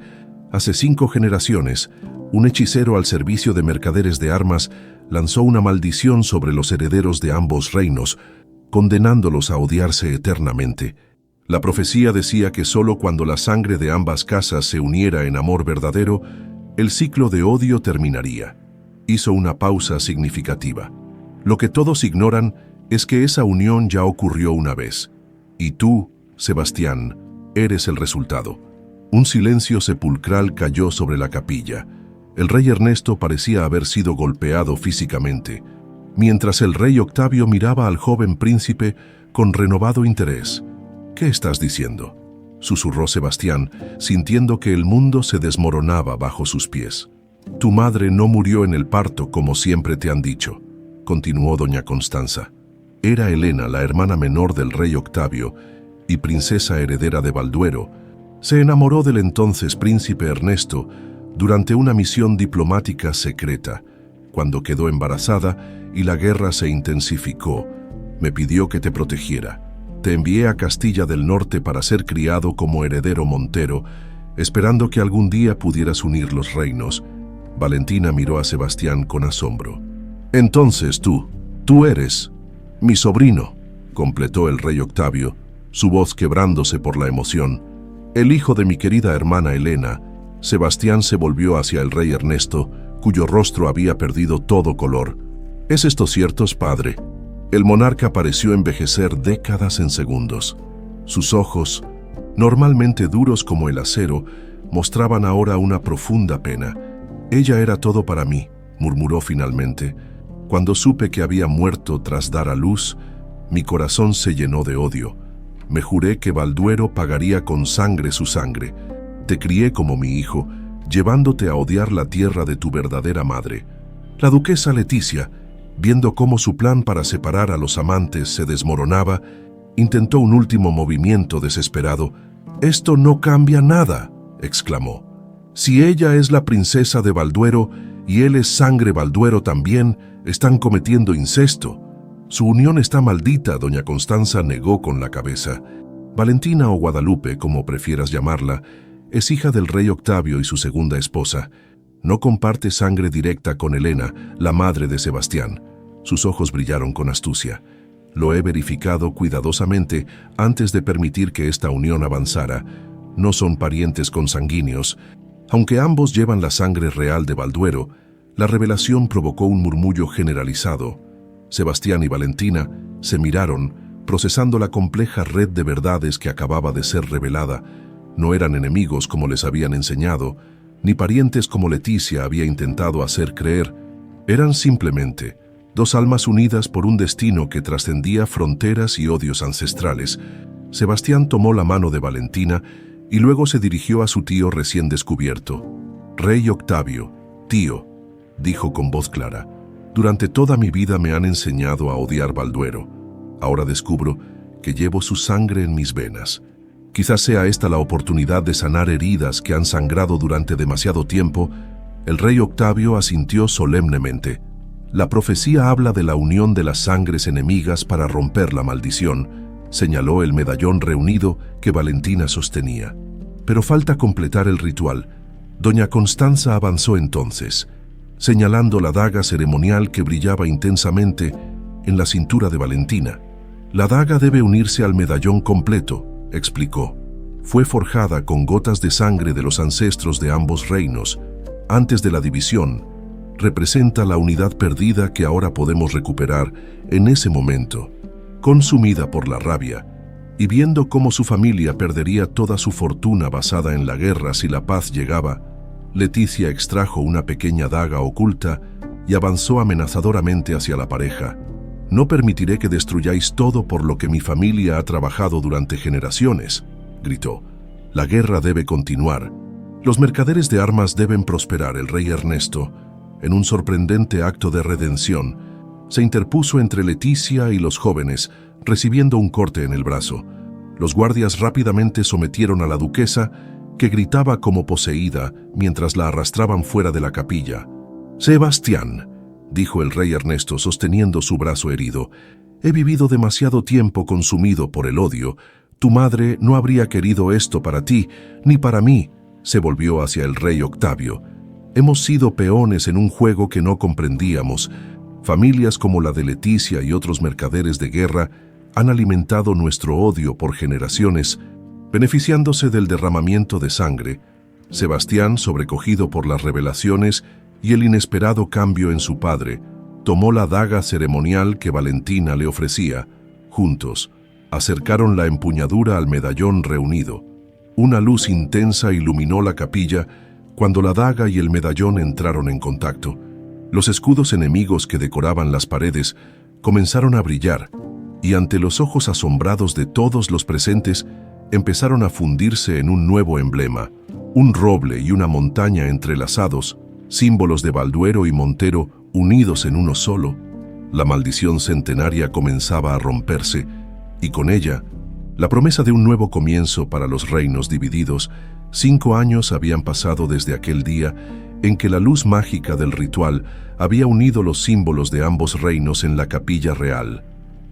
Hace 5 generaciones, un hechicero al servicio de mercaderes de armas lanzó una maldición sobre los herederos de ambos reinos, condenándolos a odiarse eternamente. La profecía decía que solo cuando la sangre de ambas casas se uniera en amor verdadero, el ciclo de odio terminaría. Hizo una pausa significativa. Lo que todos ignoran es que esa unión ya ocurrió una vez. Y tú, Sebastián, eres el resultado. Un silencio sepulcral cayó sobre la capilla. El rey Ernesto parecía haber sido golpeado físicamente, mientras el rey Octavio miraba al joven príncipe con renovado interés. ¿Qué estás diciendo?, susurró Sebastián, sintiendo que el mundo se desmoronaba bajo sus pies. Tu madre no murió en el parto como siempre te han dicho, continuó doña Constanza. Era Helena, la hermana menor del rey Octavio y princesa heredera de Balduero. Se enamoró del entonces príncipe Ernesto durante una misión diplomática secreta. Cuando quedó embarazada y la guerra se intensificó, me pidió que te protegiera. Te envié a Castilla del Norte para ser criado como heredero montero, esperando que algún día pudieras unir los reinos. Valentina miró a Sebastián con asombro. Entonces tú eres mi sobrino, completó el rey Octavio, su voz quebrándose por la emoción. El hijo de mi querida hermana Helena. Sebastián se volvió hacia el rey Ernesto, cuyo rostro había perdido todo color. ¿Es esto cierto, padre? El monarca pareció envejecer décadas en segundos. Sus ojos, normalmente duros como el acero, mostraban ahora una profunda pena. Ella era todo para mí, murmuró finalmente. Cuando supe que había muerto tras dar a luz, mi corazón se llenó de odio. Me juré que Balduero pagaría con sangre su sangre. Te crié como mi hijo, llevándote a odiar la tierra de tu verdadera madre. La duquesa Leticia, viendo cómo su plan para separar a los amantes se desmoronaba, intentó un último movimiento desesperado. «Esto no cambia nada», exclamó. «Si ella es la princesa de Balduero y él es sangre Balduero también, están cometiendo incesto. Su unión está maldita», doña Constanza negó con la cabeza. Valentina o Guadalupe, como prefieras llamarla, es hija del rey Octavio y su segunda esposa. No comparte sangre directa con Helena, la madre de Sebastián. Sus ojos brillaron con astucia. Lo he verificado cuidadosamente antes de permitir que esta unión avanzara. No son parientes consanguíneos. Aunque ambos llevan la sangre real de Balduero, la revelación provocó un murmullo generalizado. Sebastián y Valentina se miraron, procesando la compleja red de verdades que acababa de ser revelada. No eran enemigos como les habían enseñado, ni parientes como Leticia había intentado hacer creer. Eran simplemente dos almas unidas por un destino que trascendía fronteras y odios ancestrales. Sebastián tomó la mano de Valentina y luego se dirigió a su tío recién descubierto. «Rey Octavio, tío», dijo con voz clara, «durante toda mi vida me han enseñado a odiar Balduero. Ahora descubro que llevo su sangre en mis venas. Quizás sea esta la oportunidad de sanar heridas que han sangrado durante demasiado tiempo». El rey Octavio asintió solemnemente. «La profecía habla de la unión de las sangres enemigas para romper la maldición», señaló el medallón reunido que Valentina sostenía. «Pero falta completar el ritual». Doña Constanza avanzó entonces, señalando la daga ceremonial que brillaba intensamente en la cintura de Valentina. «La daga debe unirse al medallón completo», explicó. «Fue forjada con gotas de sangre de los ancestros de ambos reinos. antes de la división, representa la unidad perdida que ahora podemos recuperar en ese momento. Consumida por la rabia, y viendo cómo su familia perdería toda su fortuna basada en la guerra si la paz llegaba, Leticia extrajo una pequeña daga oculta y avanzó amenazadoramente hacia la pareja. «No permitiré que destruyáis todo por lo que mi familia ha trabajado durante generaciones», gritó. «La guerra debe continuar. Los mercaderes de armas deben prosperar». El rey Ernesto, en un sorprendente acto de redención, se interpuso entre Leticia y los jóvenes, recibiendo un corte en el brazo. Los guardias rápidamente sometieron a la duquesa, que gritaba como poseída mientras la arrastraban fuera de la capilla. «Sebastián», dijo el rey Ernesto sosteniendo su brazo herido, «he vivido demasiado tiempo consumido por el odio. Tu madre no habría querido esto para ti, ni para mí». Se volvió hacia el rey Octavio. «Hemos sido peones en un juego que no comprendíamos. Familias como la de Leticia y otros mercaderes de guerra han alimentado nuestro odio por generaciones, beneficiándose del derramamiento de sangre». Sebastián, sobrecogido por las revelaciones y el inesperado cambio en su padre, tomó la daga ceremonial que Valentina le ofrecía. Juntos, acercaron la empuñadura al medallón reunido. Una luz intensa iluminó la capilla cuando la daga y el medallón entraron en contacto. Los escudos enemigos que decoraban las paredes comenzaron a brillar, y ante los ojos asombrados de todos los presentes, empezaron a fundirse en un nuevo emblema, un roble y una montaña entrelazados, símbolos de Balduero y Montero unidos en uno solo. La maldición centenaria comenzaba a romperse, y con ella, la promesa de un nuevo comienzo para los reinos divididos. 5 años habían pasado desde aquel día en que la luz mágica del ritual había unido los símbolos de ambos reinos en la capilla real.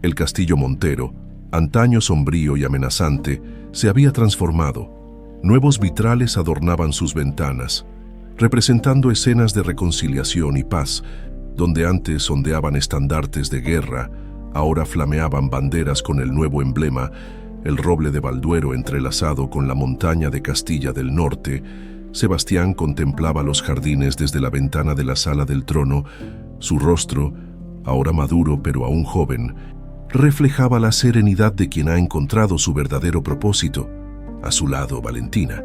El castillo Montero, antaño sombrío y amenazante, se había transformado. Nuevos vitrales adornaban sus ventanas, representando escenas de reconciliación y paz. Donde antes ondeaban estandartes de guerra, ahora flameaban banderas con el nuevo emblema, el roble de Balduero entrelazado con la montaña de Castilla del Norte. Sebastián contemplaba los jardines desde la ventana de la sala del trono. Su rostro, ahora maduro pero aún joven, reflejaba la serenidad de quien ha encontrado su verdadero propósito. A su lado, Valentina,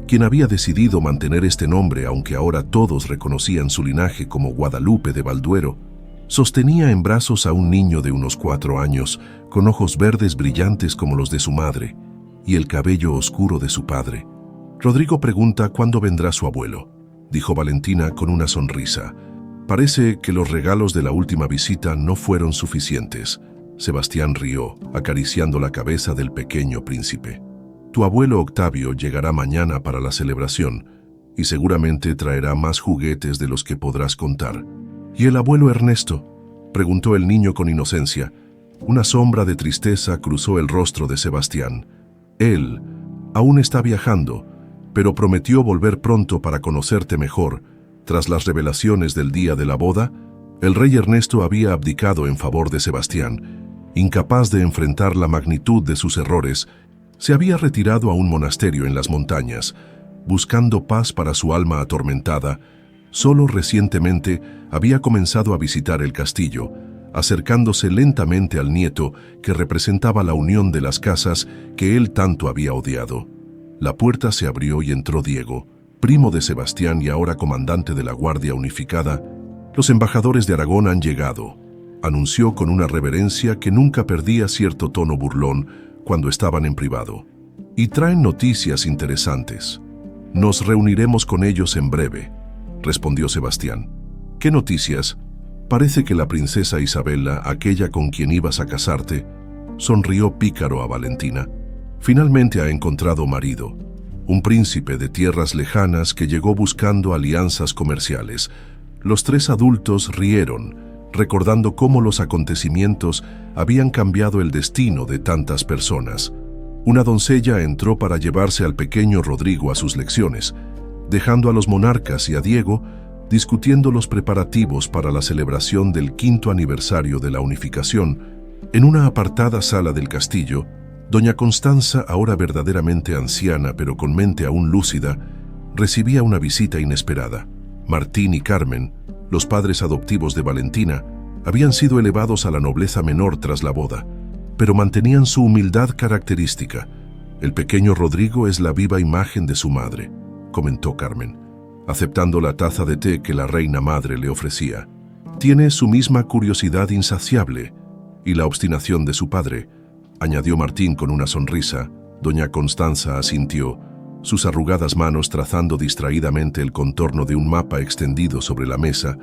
quien había decidido mantener este nombre aunque ahora todos reconocían su linaje como Guadalupe de Balduero, sostenía en brazos a un niño de unos 4 años, con ojos verdes brillantes como los de su madre y el cabello oscuro de su padre. «Rodrigo pregunta cuándo vendrá su abuelo», dijo Valentina con una sonrisa. «Parece que los regalos de la última visita no fueron suficientes». Sebastián rió, acariciando la cabeza del pequeño príncipe. «Tu abuelo Octavio llegará mañana para la celebración y seguramente traerá más juguetes de los que podrás contar». «¿Y el abuelo Ernesto?», preguntó el niño con inocencia. Una sombra de tristeza cruzó el rostro de Sebastián. «Él aún está viajando, pero prometió volver pronto para conocerte mejor». Tras las revelaciones del día de la boda, el rey Ernesto había abdicado en favor de Sebastián. Incapaz de enfrentar la magnitud de sus errores, se había retirado a un monasterio en las montañas, buscando paz para su alma atormentada. Solo recientemente había comenzado a visitar el castillo, acercándose lentamente al nieto que representaba la unión de las casas que él tanto había odiado. La puerta se abrió y entró Diego, primo de Sebastián y ahora comandante de la Guardia Unificada. «Los embajadores de Aragón han llegado», anunció con una reverencia que nunca perdía cierto tono burlón cuando estaban en privado. «Y traen noticias interesantes. Nos reuniremos con ellos en breve», respondió Sebastián. «¿Qué noticias? Parece que la princesa Isabela, aquella con quien ibas a casarte», sonrió pícaro a Valentina. «Finalmente ha encontrado marido, un príncipe de tierras lejanas que llegó buscando alianzas comerciales». Los 3 adultos rieron, recordando cómo los acontecimientos habían cambiado el destino de tantas personas. Una doncella entró para llevarse al pequeño Rodrigo a sus lecciones, dejando a los monarcas y a Diego discutiendo los preparativos para la celebración del 5º aniversario de la unificación. En una apartada sala del castillo, doña Constanza, ahora verdaderamente anciana pero con mente aún lúcida, recibía una visita inesperada. Martín y Carmen, los padres adoptivos de Valentina, habían sido elevados a la nobleza menor tras la boda, pero mantenían su humildad característica. El pequeño Rodrigo es la viva imagen de su madre, comentó Carmen, aceptando la taza de té que la reina madre le ofrecía. Tiene su misma curiosidad insaciable y la obstinación de su padre, añadió Martín con una sonrisa. Doña Constanza asintió, sus arrugadas manos trazando distraídamente el contorno de un mapa extendido sobre la mesa,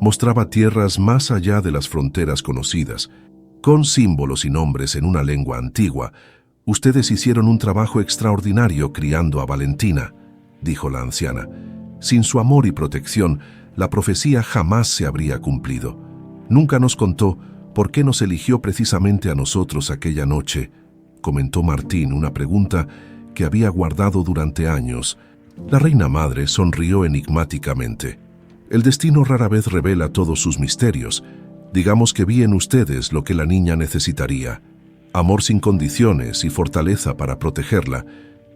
mostraba tierras más allá de las fronteras conocidas, con símbolos y nombres en una lengua antigua. Ustedes hicieron un trabajo extraordinario criando a Valentina, dijo la anciana. Sin su amor y protección, la profecía jamás se habría cumplido. Nunca nos contó por qué nos eligió precisamente a nosotros aquella noche, comentó Martín, una pregunta que había guardado durante años. La reina madre sonrió enigmáticamente. El destino rara vez revela todos sus misterios. Digamos que vi en ustedes lo que la niña necesitaría: amor sin condiciones y fortaleza para protegerla.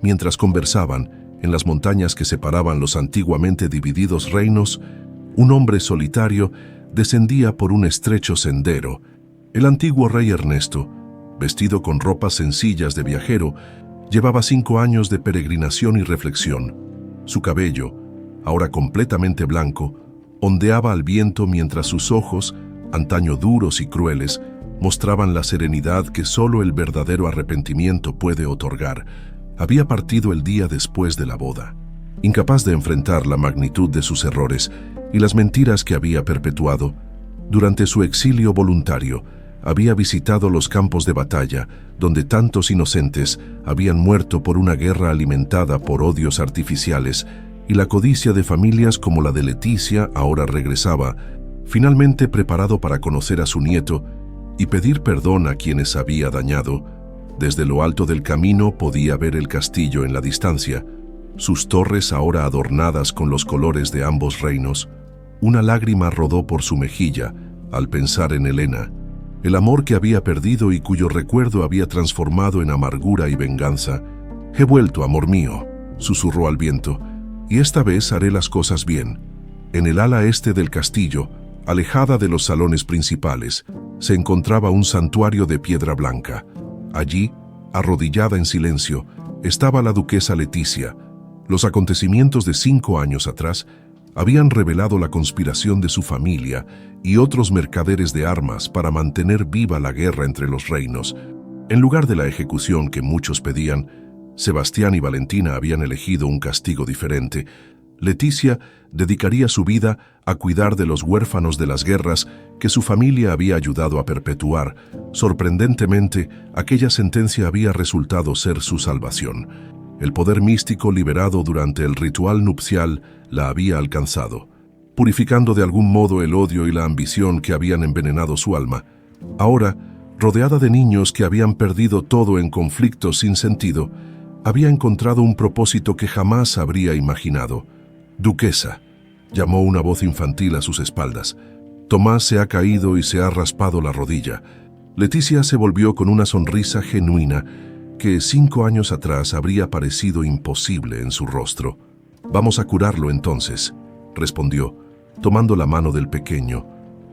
Mientras conversaban, en las montañas que separaban los antiguamente divididos reinos, un hombre solitario descendía por un estrecho sendero. El antiguo rey Ernesto, vestido con ropas sencillas de viajero, llevaba 5 años de peregrinación y reflexión. Su cabello, ahora completamente blanco, ondeaba al viento mientras sus ojos, antaño duros y crueles, mostraban la serenidad que solo el verdadero arrepentimiento puede otorgar. Había partido el día después de la boda. Incapaz de enfrentar la magnitud de sus errores y las mentiras que había perpetuado, durante su exilio voluntario, había visitado los campos de batalla, donde tantos inocentes habían muerto por una guerra alimentada por odios artificiales, y la codicia de familias como la de Leticia ahora regresaba, finalmente preparado para conocer a su nieto y pedir perdón a quienes había dañado. Desde lo alto del camino podía ver el castillo en la distancia, sus torres ahora adornadas con los colores de ambos reinos. Una lágrima rodó por su mejilla al pensar en Helena, el amor que había perdido y cuyo recuerdo había transformado en amargura y venganza. «He vuelto, amor mío», susurró al viento, «y esta vez haré las cosas bien». En el ala este del castillo, alejada de los salones principales, se encontraba un santuario de piedra blanca. Allí, arrodillada en silencio, estaba la duquesa Leticia. Los acontecimientos de 5 años atrás habían revelado la conspiración de su familia y otros mercaderes de armas para mantener viva la guerra entre los reinos. En lugar de la ejecución que muchos pedían, Sebastián y Valentina habían elegido un castigo diferente. Leticia dedicaría su vida a cuidar de los huérfanos de las guerras que su familia había ayudado a perpetuar. Sorprendentemente, aquella sentencia había resultado ser su salvación. El poder místico liberado durante el ritual nupcial la había alcanzado, purificando de algún modo el odio y la ambición que habían envenenado su alma. Ahora, rodeada de niños que habían perdido todo en conflictos sin sentido, había encontrado un propósito que jamás habría imaginado. «Duquesa», llamó una voz infantil a sus espaldas. Tomás se ha caído y se ha raspado la rodilla. Leticia se volvió con una sonrisa genuina que 5 años atrás habría parecido imposible en su rostro. «Vamos a curarlo entonces», respondió, tomando la mano del pequeño.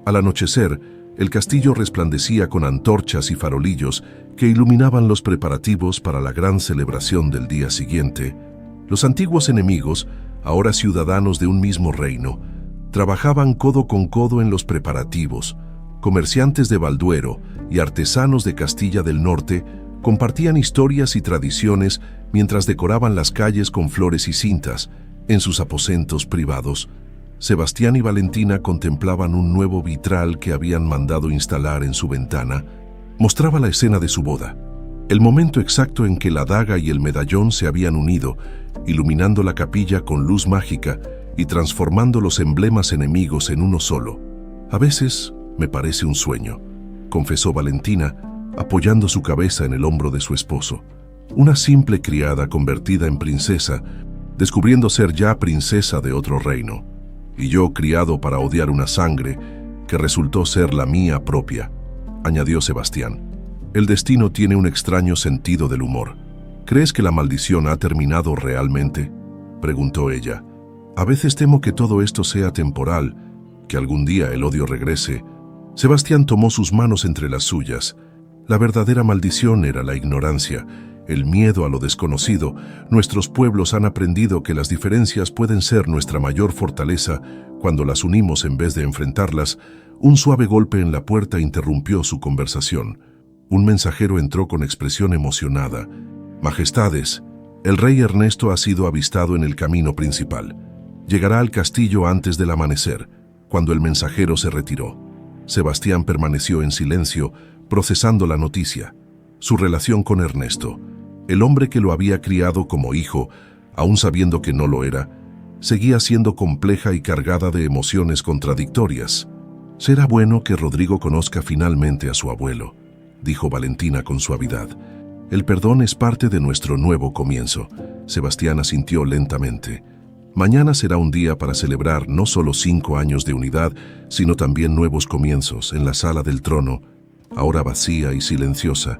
Al anochecer, el castillo resplandecía con antorchas y farolillos que iluminaban los preparativos para la gran celebración del día siguiente. Los antiguos enemigos, ahora ciudadanos de un mismo reino, trabajaban codo con codo en los preparativos. Comerciantes de Balduero y artesanos de Castilla del Norte compartían historias y tradiciones mientras decoraban las calles con flores y cintas. En sus aposentos privados, Sebastián y Valentina contemplaban un nuevo vitral que habían mandado instalar en su ventana. Mostraba la escena de su boda, el momento exacto en que la daga y el medallón se habían unido, iluminando la capilla con luz mágica y transformando los emblemas enemigos en uno solo. «A veces me parece un sueño», confesó Valentina, apoyando su cabeza en el hombro de su esposo. Una simple criada convertida en princesa, descubriendo ser ya princesa de otro reino. Y yo criado para odiar una sangre que resultó ser la mía propia, añadió Sebastián. El destino tiene un extraño sentido del humor. ¿Crees que la maldición ha terminado realmente?, preguntó ella. A veces temo que todo esto sea temporal, que algún día el odio regrese. Sebastián tomó sus manos entre las suyas. La verdadera maldición era la ignorancia, el miedo a lo desconocido. Nuestros pueblos han aprendido que las diferencias pueden ser nuestra mayor fortaleza cuando las unimos en vez de enfrentarlas. Un suave golpe en la puerta interrumpió su conversación. Un mensajero entró con expresión emocionada. Majestades, el rey Ernesto ha sido avistado en el camino principal. Llegará al castillo antes del amanecer. Cuando el mensajero se retiró, Sebastián permaneció en silencio, procesando la noticia. Su relación con Ernesto, el hombre que lo había criado como hijo, aún sabiendo que no lo era, seguía siendo compleja y cargada de emociones contradictorias. «Será bueno que Rodrigo conozca finalmente a su abuelo», dijo Valentina con suavidad. «El perdón es parte de nuestro nuevo comienzo». Sebastián asintió lentamente. Mañana será un día para celebrar no solo 5 años de unidad, sino también nuevos comienzos en la sala del trono, ahora vacía y silenciosa.